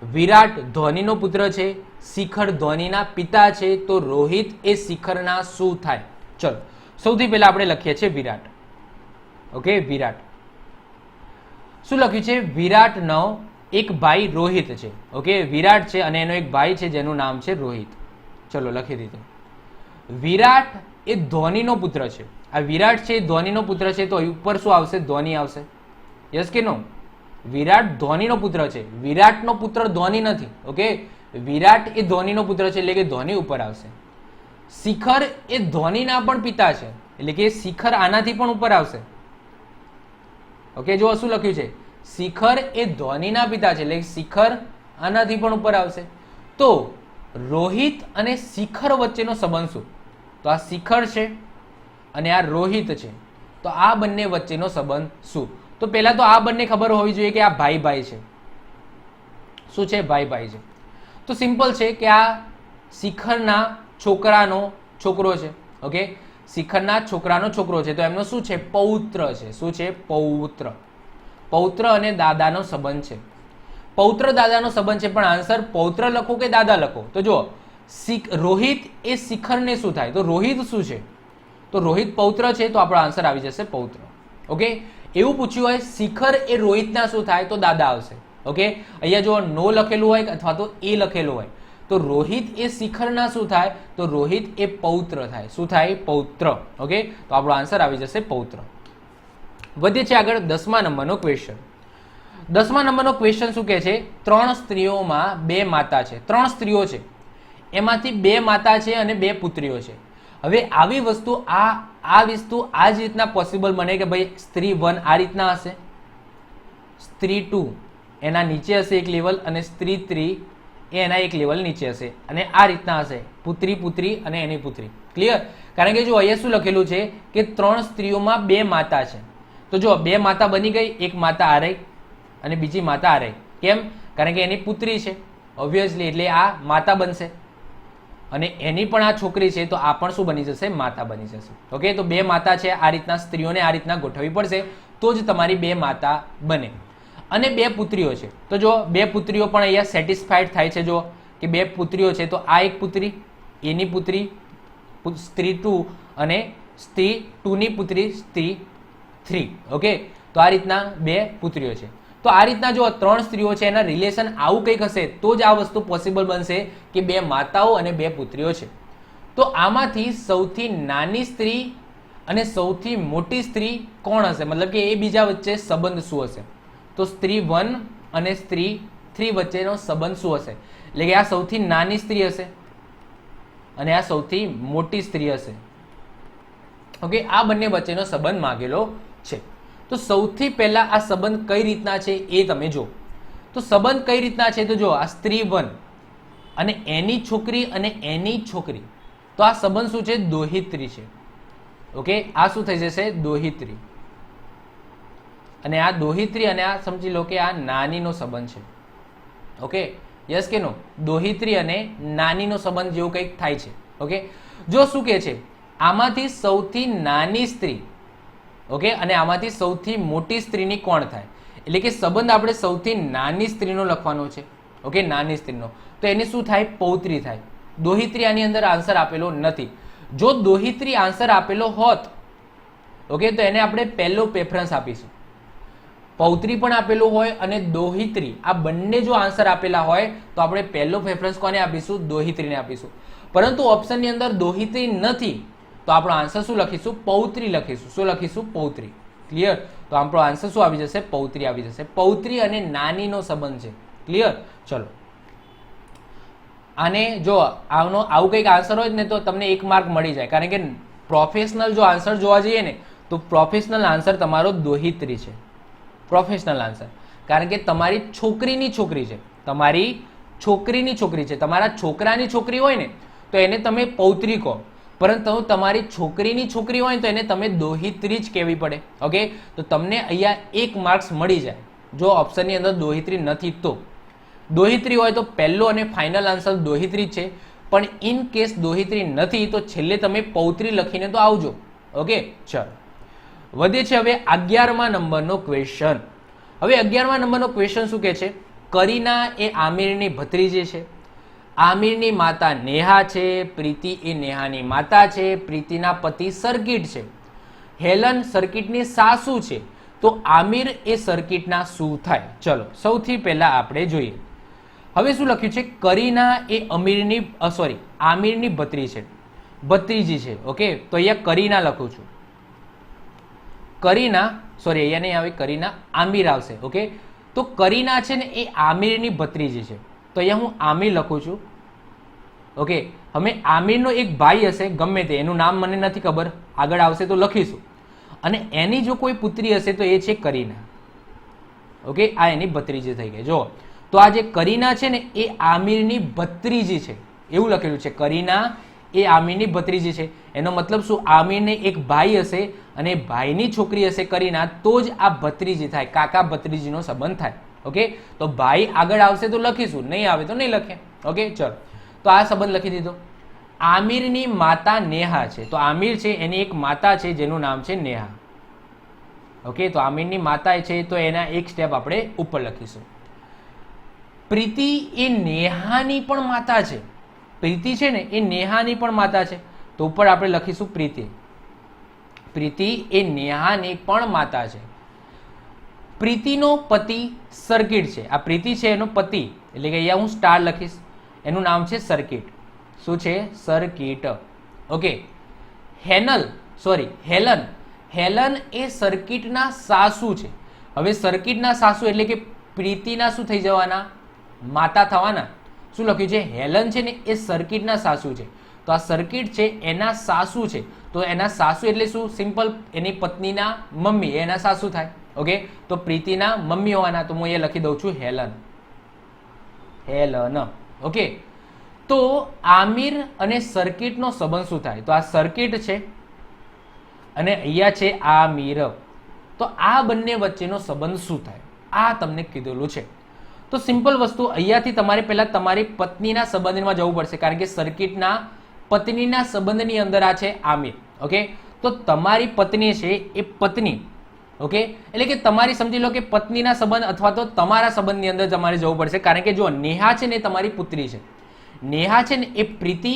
વિરાટ ધોનીનો પુત્ર છે, શિખર ધોનીના પિતા છે, તો રોહિત એ શિખરના શું થાય. ચલો સૌથી પહેલા આપણે લખીએ છીએ વિરાટ. ઓકે, વિરાટ શું લખ્યું છે, વિરાટનો એક ભાઈ રોહિત છે. ઓકે, વિરાટ છે અને એનો એક ભાઈ છે જેનું નામ છે રોહિત. ચલો લખી દીધું. વિરાટ એ ધોનીનો પુત્ર છે. આ વિરાટ છે ધોનીનો પુત્ર છે, તો ઉપર શું આવશે, ધોની આવશે. યસ કે નો, વિરાટ ધોનીનો પુત્ર છે, વિરાટનો પુત્ર ધોની નથી. ઓકે, વિરાટ એ ધોનીનો પુત્ર છે એટલે કે ધોની ઉપર આવશે. શિખર એ ધોનીના પણ પિતા છે એટલે કે શિખર આનાથી પણ ઉપર આવશે. ઓકે, જો શું લખ્યું છે, શિખર એ ધોનીના પિતા છે એટલે શિખર આનાથી પણ ઉપર આવશે. તો રોહિત અને શિખર વચ્ચેનો સંબંધ શું, તો આ શિખર છે અને આ રોહિત છે, તો આ બંને વચ્ચેનો સંબંધ શું, તો પહેલા તો આ બંને ખબર હોવી જોઈએ કે આ ભાઈ ભાઈ છે. શું છે? ભાઈ ભાઈ છે. તો સિમ્પલ છે કે આ શિખરના છોકરાનો છોકરો છે. ઓકે, શિખરના છોકરાનો છોકરો છે, તો એમનો શું છે? પૌત્ર છે. શું છે? પૌત્ર. પૌત્ર અને દાદાનો સંબંધ છે. પૌત્ર દાદાનો સંબંધ છે, પણ આન્સર પૌત્ર લખો કે દાદા લખો? તો જો રોહિત એ શિખરને શું થાય? તો રોહિત શું છે? તો રોહિત પૌત્ર છે, તો આપણો આન્સર આવી જશે પૌત્ર. ઓકે, એવું પૂછ્યું હોય શિખર એ રોહિતના શું થાય? તો દાદા આવશે. ઓકે, અહીંયા જો નો લખેલું હોય અથવા તો એ લખેલું હોય, તો રોહિત એ શિખરના શું થાય? તો રોહિત એ પૌત્ર થાય. શું થાય? પૌત્ર. ઓકે, તો આપણો આન્સર આવી જશે પૌત્ર. વધીએ છે આગળ 10મા નંબરનો ક્વેશ્ચન. 10મા નંબરનો ક્વેશ્ચન શું કહે છે? 3 સ્ત્રીઓમાં 2 માતા છે. 3 સ્ત્રીઓ છે, એમાંથી 2 માતા છે અને 2 પુત્રીઓ છે. હવે આવી વસ્તુ આ વસ્તુ આ જ રીતના પોસિબલ બને કે ભાઈ સ્ત્રી 1 આ રીતના હશે, સ્ત્રી 2 એના નીચે હશે એક લેવલ, અને સ્ત્રી 3 એ એના એક લેવલ નીચે હશે, અને આ રીતના હશે પુત્રી પુત્રી અને એની પુત્રી. ક્લિયર? કારણ કે જો અહીંયા શું લખેલું છે કે 3 સ્ત્રીઓમાં 2 માતા છે. તો જો 2 માતા બની ગઈ, એક માતા આ રહી અને બીજી માતા આ રહી. કેમ? કારણ કે એની પુત્રી છે ઓબ્વિયસલી, એટલે આ માતા બનશે, અને એની પણ આ છોકરી છે, તો આ પણ શું બની જશે? માતા બની જશે. ઓકે, તો 2 માતા છે, આ રીતના સ્ત્રીઓને આ રીતના ગોઠવવી પડશે, તો જ તમારી 2 માતા બને. અને 2 પુત્રીઓ છે, તો જો 2 પુત્રીઓ પણ અહીંયા સેટિસ્ફાઈડ થાય છે. જો કે 2 પુત્રીઓ છે, તો આ એક પુત્રી, એની પુત્રી સ્ત્રી 2, અને સ્ત્રી 2 ની પુત્રી સ્ત્રી 3. ઓકે, તો આ રીતના 2 પુત્રીઓ છે. તો આ રીતના જો 3 સ્ત્રીઓ છે, એના રિલેશન આવું કંઈક હશે, તો જ આ વસ્તુ પોસિબલ બનશે કે 2 માતાઓ અને 2 પુત્રીઓ છે. તો આમાંથી સૌથી નાની સ્ત્રી અને સૌથી મોટી સ્ત્રી કોણ હશે? મતલબ કે એ બીજા વચ્ચે સંબંધ શું હશે? તો સ્ત્રી 1 અને સ્ત્રી 3 વચ્ચેનો સંબંધ શું હશે? એટલે કે આ સૌથી નાની સ્ત્રી હશે અને આ સૌથી મોટી સ્ત્રી હશે. ઓકે, આ બંને વચ્ચેનો સંબંધ માંગેલો છે. તો સૌથી પહેલા આ સંબંધ કઈ રીતના છે એ તમે જો. તો સંબંધ કઈ રીતના છે? તો જો આ સ્ત્રી 1 અને એની છોકરી અને એની છોકરી, તો આ સંબંધ શું છે? દોહિત્રી છે. ઓકે, આ શું થઈ જશે? દોહિત્રી. અને આ દોહિત્રી અને આ સમજી લો કે આ નાનીનો સંબંધ છે. ઓકે, યસ કે નો? દોહિત્રી અને નાનીનો સંબંધ જેવું કંઈક થાય છે. ઓકે, જો શું કહે છે? આમાંથી સૌથી નાની સ્ત્રી, ઓકે, અને આમાંથી સૌથી મોટી સ્ત્રીની કોણ થાય? એટલે કે સંબંધ આપણે સૌથી નાની સ્ત્રીનો લખવાનો છે. ઓકે, નાની સ્ત્રીનો, તો એની શું થાય? પૌત્રી થાય. દોહિત્રી આની અંદર આન્સર આપેલો નથી. જો દોહિત્રી આન્સર આપેલો હોત, ઓકે, તો એને આપણે પહેલો પ્રેફરન્સ આપીશું. પૌત્રી પણ આપેલું હોય અને દોહિત્રી, આ બંને જો આન્સર આપેલા હોય, તો આપણે પહેલો પ્રેફરન્સ કોને આપીશું? દોહિત્રીને આપીશું. પરંતુ ઓપ્શનની અંદર દોહિત્રી નથી, તો આપણો આન્સર શું લખીશું? પૌત્રી લખીશું. શું લખીશું? પૌત્રી. ક્લિયર? તો આપણો આન્સર શું આવી જશે? પૌત્રી આવી જશે. પૌત્રી અને નાનીનો સંબંધ છે. ક્લિયર? ચલો, આને જો આવું કંઈક આન્સર હોય ને, તો તમને 1 માર્ક મળી જાય. કારણ કે પ્રોફેશનલ જો આન્સર જોવા જઈએ ને, તો પ્રોફેશનલ આન્સર તમારો દોહિત્રી છે. પ્રોફેશનલ આન્સર, કારણ કે તમારી છોકરીની છોકરી છે, તમારી છોકરીની છોકરી છે. તમારા છોકરાની છોકરી હોય ને, તો એને તમે પૌત્રી કહો, પરંતુ તમારી છોકરીની છોકરી હોય તો એને તમે દોહિત્રી જ કહેવી પડે. ઓકે, તો તમને અહીંયા 1 માર્ક્સ મળી જાય જો ઓપ્શનની અંદર દોહિત્રી નથી. તો દોહિત્રી હોય તો પહેલો અને ફાઇનલ આન્સર દોહિત્રી છે, પણ ઇન કેસ દોહિત્રી નથી તો છેલ્લે તમે પૌત્રી લખીને તો આવજો. ઓકે, ચલો વધે છે હવે 11મા નંબરનો ક્વેશ્ચન. હવે 11મા નંબરનો ક્વેશ્ચન શું કહે છે? કરીના એ આમિરની ભત્રીજી છે. આમિરની માતા નેહા છે. પ્રીતિ એ નેહાની માતા છે. પ્રીતિના પતિ સર્કિટ છે. હેલન સર્કિટની સાસુ છે. તો આમિર એ સર્કિટના શું થાય? ચલો સૌથી પહેલા આપણે જોઈએ. હવે શું લખ્યું છે? કરીના એ આમિરની ભત્રીજી છે. ઓકે, તો અહીંયા કરીના લખું છું. કરીના, અહીંયા નહીં આવે, કરીના, આમિર આવશે. ઓકે, તો કરીના છે ને એ આમિરની ભત્રીજી છે, તો અહીંયા હું આમિર લખું છું. ઓકે, હવે આમિરનો એક ભાઈ હશે, ગમે તે, એનું નામ મને નથી ખબર, આગળ આવશે તો લખીશું. અને એની જો કોઈ પુત્રી હશે તો એ છે કરીના. ઓકે, આ એની ભત્રીજી થઈ ગઈ. જો તો આ જે કરીના છે ને એ આમિરની ભત્રીજી છે, એવું લખેલું છે. કરીના એ આમિરની ભત્રીજી છે. એનો મતલબ શું? આમિરને એક ભાઈ હશે અને ભાઈની છોકરી હશે કરીના, તો જ આ ભત્રીજી થાય, કાકા ભત્રીજીનો સંબંધ થાય. ઓકે, તો ભાઈ આગળ આવશે તો લખીશું, નહીં આવે તો નહીં લખીએ. ઓકે, ચલો, તો આ સંબંધ લખી દીધો. આમિરની માતા નેહા છે. તો આમિર છે એની એક માતા છે જેનું નામ છે નેહા. ઓકે, તો આમિરની માતા છે તો એના એક સ્ટેપ આપણે ઉપર લખીશું. પ્રીતિ એ નેહાની પણ માતા છે. પ્રીતિ છે ને એ નેહાની પણ માતા છે, તો ઉપર આપણે લખીશું પ્રીતિ. પ્રીતિ એ નેહાની પણ માતા છે. પ્રીતિનો પતિ સર્કિટ છે. આ પ્રીતિ છે એનો પતિ, એટલે કે અહીંયા હું સ્ટાર લખીશ, એનું નામ છે સર્કિટ. શું છે? સર્કિટ. Okay, Helen. હેલન એ સર્કિટના સાસુ છે. હવે સર્કિટના સાસુ એટલે કે પ્રીતિના શું થઈ જવાના? માતા થવાના. શું લખ્યું છે? હેલન છે ને એ સર્કિટના સાસુ છે. તો આ સર્કિટ છે એના સાસુ છે, તો એના સાસુ એટલે શું? સિમ્પલ, એની પત્નીના મમ્મી, એના સાસુ થાય. ઓકે, તો પ્રીતિના મમ્મી હોવાના, તો હું અહીંયા લખી દઉં છું હેલન. ઓકે, તો આમિર અને સર્કિટનો સંબંધ શું થાય? તો આ સર્કિટ છે અને અહીંયા છે આમિર, તો આ બંને વચ્ચેનો સંબંધ શું થાય? આ તમને કીધેલું છે. તો સિમ્પલ વસ્તુ, અહીંયાથી તમારે પહેલા તમારી પત્નીના સંબંધમાં જવું પડશે, કારણ કે સર્કિટના પત્નીના સંબંધની અંદર આ છે આમિર. ઓકે, તો તમારી પત્ની છે એ પત્ની. ઓકે, એટલે કે તમારી સમજી લો કે પત્નીના સંબંધ અથવા તો તમારા સંબંધની અંદર તમારે જવું પડશે, કારણ કે જો નેહા છે ને તમારી પુત્રી છે. નેહા છે ને એ પ્રીતિ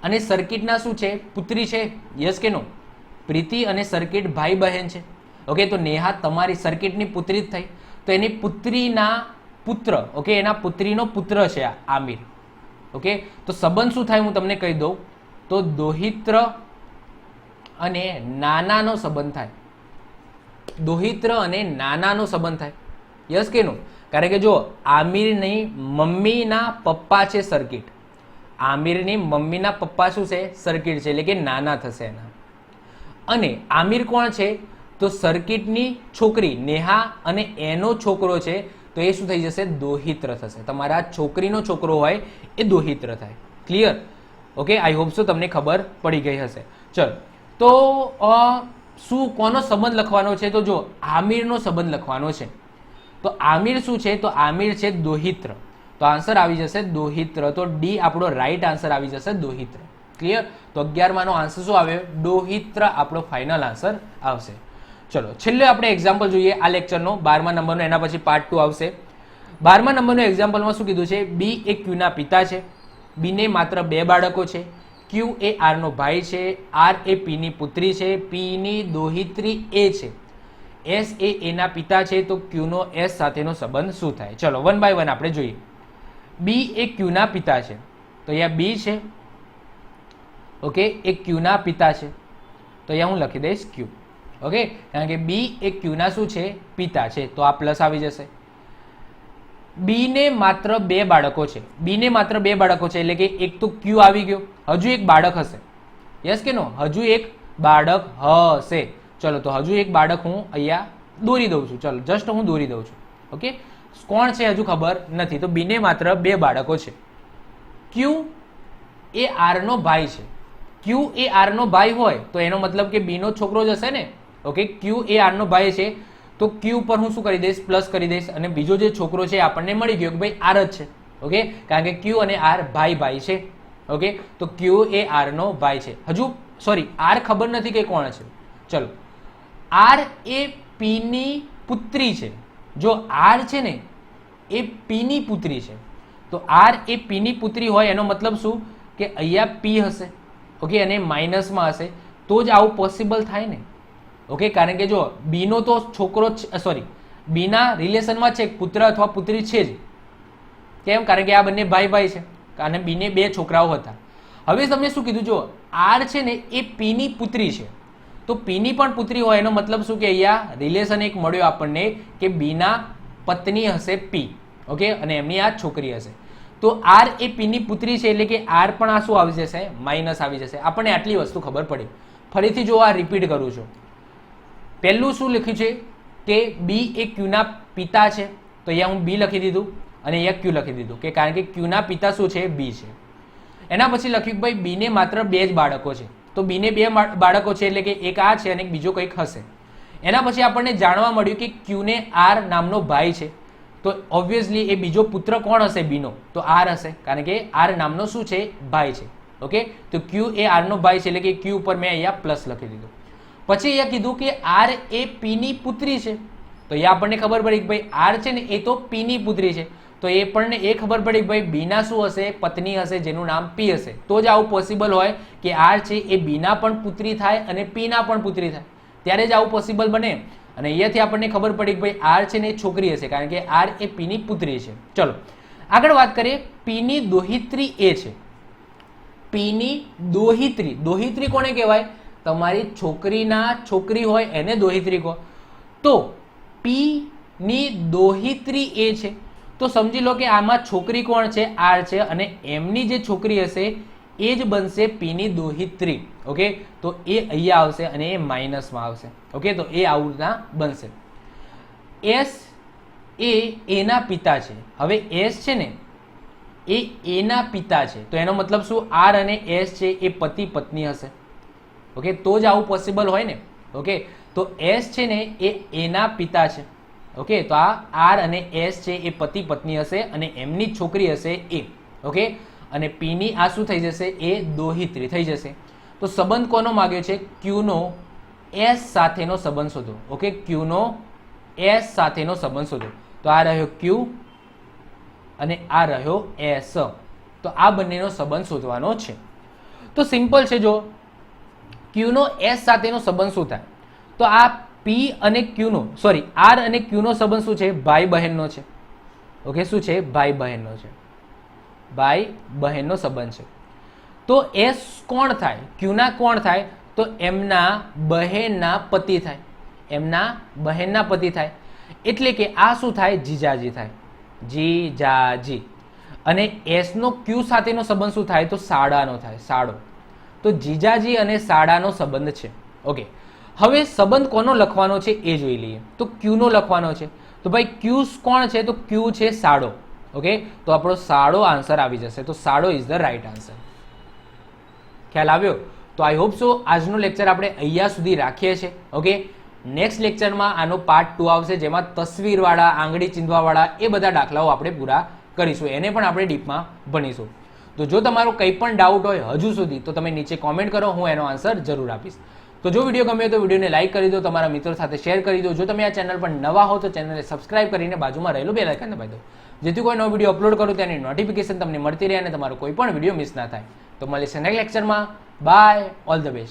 અને સર્કિટના શું છે? પુત્રી છે. યસ કે નો? પ્રીતિ અને સર્કિટ ભાઈ બહેન છે. ઓકે, તો નેહા તમારી સર્કિટની પુત્રી જ થઈ, તો એની પુત્રીના પુત્ર, ઓકે, એના પુત્રીનો પુત્ર છે આ આમિર. ઓકે, તો સંબંધ શું થાય હું તમને કહી દઉં, તો દોહિત્ર અને નાનાનો સંબંધ થાય. દોહિત્ર અને નાનાનો સંબંધ થાય. યસ કે નો? કારણ કે જો આમિરની મમ્મીના પપ્પા છે સર્કિટ, આમિરની મમ્મીના પપ્પા શું છે? સર્કિટ છે, એટલે કે નાના થશે એના. અને આમિર કોણ છે? તો સર્કિટની છોકરી નેહા અને એનો છોકરો છે, તો એ શું થઈ જશે? દોહિત્ર થશે. તમારા છોકરીનો છોકરો હોય એ દોહિત્ર થાય. Clear? Okay, I hope so તમને ખબર પડી ગઈ હશે. ચલો, તો શું કોનો સંબંધ લખવાનો છે? તો જો આમિરનો સંબંધ લખવાનો છે. તો આમિર શું છે? તો આમિર છે દોહિત્ર. તો આન્સર આવી જશે દોહિત્ર. તો ડી આપણો રાઈટ આન્સર આવી જશે, દોહિત્ર. ક્લિયર? તો 11 નો આન્સર શું આવ્યો? દોહિત્ર આપણો ફાઇનલ આન્સર આવશે. ચલો, છેલ્લે આપણે એક્ઝામ્પલ જોઈએ આ લેક્ચરનો, 12મા નંબરનો, એના પછી પાર્ટ 2 આવશે. 12મા નંબરનો એક્ઝામ્પલમાં શું કીધું છે? બી એ ક્યુના પિતા છે, બીને માત્ર 2 બાળકો છે, ક્યુ એ આરનો ભાઈ છે, આર એ પીની પુત્રી છે, પીની દોહિત્રી એ છે, એસ એ એના પિતા છે, તો ક્યુનો એસ સાથેનો સંબંધ શું થાય? ચલો, 1 બાય 1 આપણે જોઈએ. બી એ ક્યુના પિતા છે, તો અહીંયા બી છે. ઓકે, એ ક્યુના પિતા છે, તો અહીંયા હું લખી દઈશ ક્યુ. ઓકે, કારણ કે બી એ ક્યુના શું છે? પિતા છે, તો આ પ્લસ આવી જશે. બીને માત્ર 2 બાળકો છે. બીને માત્ર 2 બાળકો છે, એટલે કે એક તો ક્યુ આવી ગયો, હજુ એક બાળક હશે. યસ કે નો? હજુ એક બાળક હશે. ચલો, તો હજુ એક બાળક હું અહીંયા દોરી દઉં છું. ચલો, જસ્ટ હું દોરી દઉં છું. ઓકે, કોણ છે હજુ ખબર નથી. તો બીને માત્ર 2 બાળકો છે. ક્યુ એ આરનો ભાઈ છે. ક્યુ એ આરનો ભાઈ હોય તો એનો મતલબ કે બીનો છોકરો જ હશે ને. ઓકે, ક્યુ એ આરનો ભાઈ છે, તો ક્યુ પર હું શું કરી દઈશ? પ્લસ કરી દઈશ, અને બીજો જે છોકરો છે આપણને મળી ગયો કે ભાઈ આર જ છે. ઓકે, કારણ કે ક્યુ અને આર ભાઈ છે. ઓકે, તો ક્યુ એ આરનો ભાઈ છે. હજુ સોરી, આર ખબર નથી કે કોણ છે. ચલો, આર એ પીની પુત્રી છે. જો આર છે ને એ પીની પુત્રી છે, તો આર એ પીની પુત્રી હોય એનો મતલબ શું? કે અહીંયા પી હશે. ઓકે, અને માઇનસમાં હશે, તો જ આવું પોસિબલ થાય ને. ઓકે, કારણ કે જો બીનો તો છોકરો સોરી બીના રિલેશનમાં છે, પુત્ર અથવા પુત્રી છે જ. કેમ? કારણ કે આ બંને ભાઈ છે, અને બીને 2 છોકરાઓ હતા. હવે તમને શું કીધું? જો આર છે ને એ પીની પુત્રી છે, તો પીની પણ પુત્રી હોય એનો મતલબ શું? કે અહીંયા રિલેશન એક મળ્યો આપણને કે બીના પત્ની હશે પી. ઓકે, અને એમની આ છોકરી હશે. તો આર એ પીની પુત્રી છે, એટલે કે આર પણ આ શું આવી જશે? માઇનસ આવી જશે. આપણને આટલી વસ્તુ ખબર પડી. ફરીથી જો આ રિપીટ કરું છું. પહેલું શું લખ્યું છે? કે બી એ ક્યુના પિતા છે, તો અહીંયા હું બી લખી દીધું અને અહીંયા ક્યુ લખી દીધું, કે કારણ કે ક્યુના પિતા શું છે? બી છે. એના પછી લખ્યું કે ભાઈ બીને માત્ર 2 જ બાળકો છે, તો બીને 2 બાળકો છે એટલે કે એક આ છે અને બીજો કંઈક હશે. એના પછી આપણને જાણવા મળ્યું કે ક્યુને આર નામનો ભાઈ છે, તો ઓબ્વિયસલી એ બીજો પુત્ર કોણ હશે બીનો, તો આર હશે, કારણ કે આર નામનો શું છે, ભાઈ છે. ઓકે, તો ક્યુ એ આર નો ભાઈ છે એટલે કે ક્યુ ઉપર મેં અહીંયા પ્લસ લખી દીધું. પછી અહીંયા કીધું કે આર એ પી ની પુત્રી છે, તો અહીંયા આપણને ખબર પડી કે ભાઈ આર છે ને એ તો પી ની પુત્રી છે, તો એ પણ એ ખબર પડી કે ભાઈ બીના શું હશે, પત્ની હશે જેનું નામ પી હશે. તો જ આવું પોસિબલ હોય કે આર છે એ બીના પણ પુત્રી થાય અને પીના પણ પુત્રી થાય, ત્યારે જ આવું પોસિબલ બને. અને અહીંયાથી આપણને ખબર પડી કે ભાઈ આર છે ને એ છોકરી હશે, કારણ કે આર એ પી ની પુત્રી છે. ચલો આગળ વાત કરીએ. પી ની દોહિત્રી એ છે. પી ની દોહિત્રી, દોહિત્રી કોને કહેવાય, તમારી છોકરીના છોકરી હોય એને દોહિત્રી કહો. તો પી ની દોહિત્રી એ છે, તો સમજી લો કે આમાં છોકરી કોણ છે, આર છે, અને એમની જે છોકરી હશે એ જ બનશે પી ની દોહિત્રી. ઓકે, તો એ અહીંયા આવશે અને એ માઇનસમાં આવશે. ઓકે, તો એ આવું રીતના બનશે. એસ એ એના પિતા છે. હવે એસ છે ને એ એના પિતા છે, તો એનો મતલબ શું, આર અને એસ છે એ પતિ પત્ની હશે. ઓકે, તો જ આવું પોસિબલ હોય ને. ઓકે, તો એસ છે ને એ એના પિતા છે. ઓકે, તો આ આર અને એસ છે એ પતિ પત્ની હશે અને એમની છોકરી હશે એ. ઓકે, અને પી ની આ શું થઈ જશે, એ દોહિત્રી થઈ જશે. તો સંબંધ કોનો માગ્યો છે, ક્યુ નો એસ સાથેનો સંબંધ શોધો. ઓકે, ક્યુ નો એસ સાથેનો સંબંધ શોધો. તો આ રહ્યો ક્યુ અને આ રહ્યો એસ, તો આ બંનેનો સંબંધ શોધવાનો છે. તો સિમ્પલ છે. જો ક્યુ નો એસ સાથેનો સંબંધ શું થાય, તો આ પી અને ક્યુનો આર અને ક્યુનો સંબંધ શું છે, ભાઈ બહેનનો છે. ઓકે, શું છે, ભાઈ બહેનનો છે, ભાઈ બહેનનો સંબંધ છે. તો એસ કોણ થાય, ક્યુના કોણ થાય, તો એમના બહેનના પતિ થાય, એમના બહેનના પતિ થાય. એટલે કે આ શું થાય, જીજાજી થાય, જીજાજી. અને એસ નો ક્યુ સાથેનો સંબંધ શું થાય, તો સાડાનો થાય, સાડો. તો જીજાજી અને સાડાનો સંબંધ છે. ઓકે, હવે સંબંધ કોનો લખવાનો છે એ જોઈ લઈએ. તો ક્યુ નો લખવાનો છે, તો ભાઈ ક્યુ કોણ છે, તો ક્યુ છે સાડો. ઓકે, તો આપણો સાડો આન્સર આવી જશે. તો સાડો ઇઝ ધ રાઈટ આન્સર. ખ્યાલ આવ્યો? તો આઈ હોપ સો આજનો લેક્ચર આપણે અહીંયા સુધી રાખીએ છીએ. ઓકે, નેક્સ્ટ લેક્ચરમાં આનો પાર્ટ 2 આવશે, જેમાં તસવીરવાળા, આંગળી ચીંધવાવાળા એ બધા દાખલાઓ આપણે પૂરા કરીશું. એને પણ આપણે ડીપમાં ભણીશું. તો જો તમારો કંઈ પણ ડાઉટ હોય હજુ સુધી, તો તમે નીચે કોમેન્ટ કરો, હું એનો આન્સર જરૂર આપીશ. તો જો વિડીયો ગમ્યો તો વિડીયોને લાઇક કરી દો, તમારા મિત્રો સાથે શેર કરી દો. જો તમે આ ચેનલ પર નવા હો તો ચેનલને સબસ્ક્રાઇબ કરીને બાજુમાં રહેલું બેલ આઇકન દબાવી દો, જેથી કોઈ નવો વિડીયો અપલોડ કરું તેની નોટિફિકેશન તમને મળતી રહે અને તમારો કોઈ પણ વિડીયો મિસ ના થાય. તો મળીશું નેક્સ્ટ લેક્ચરમાં. Bye, all the best.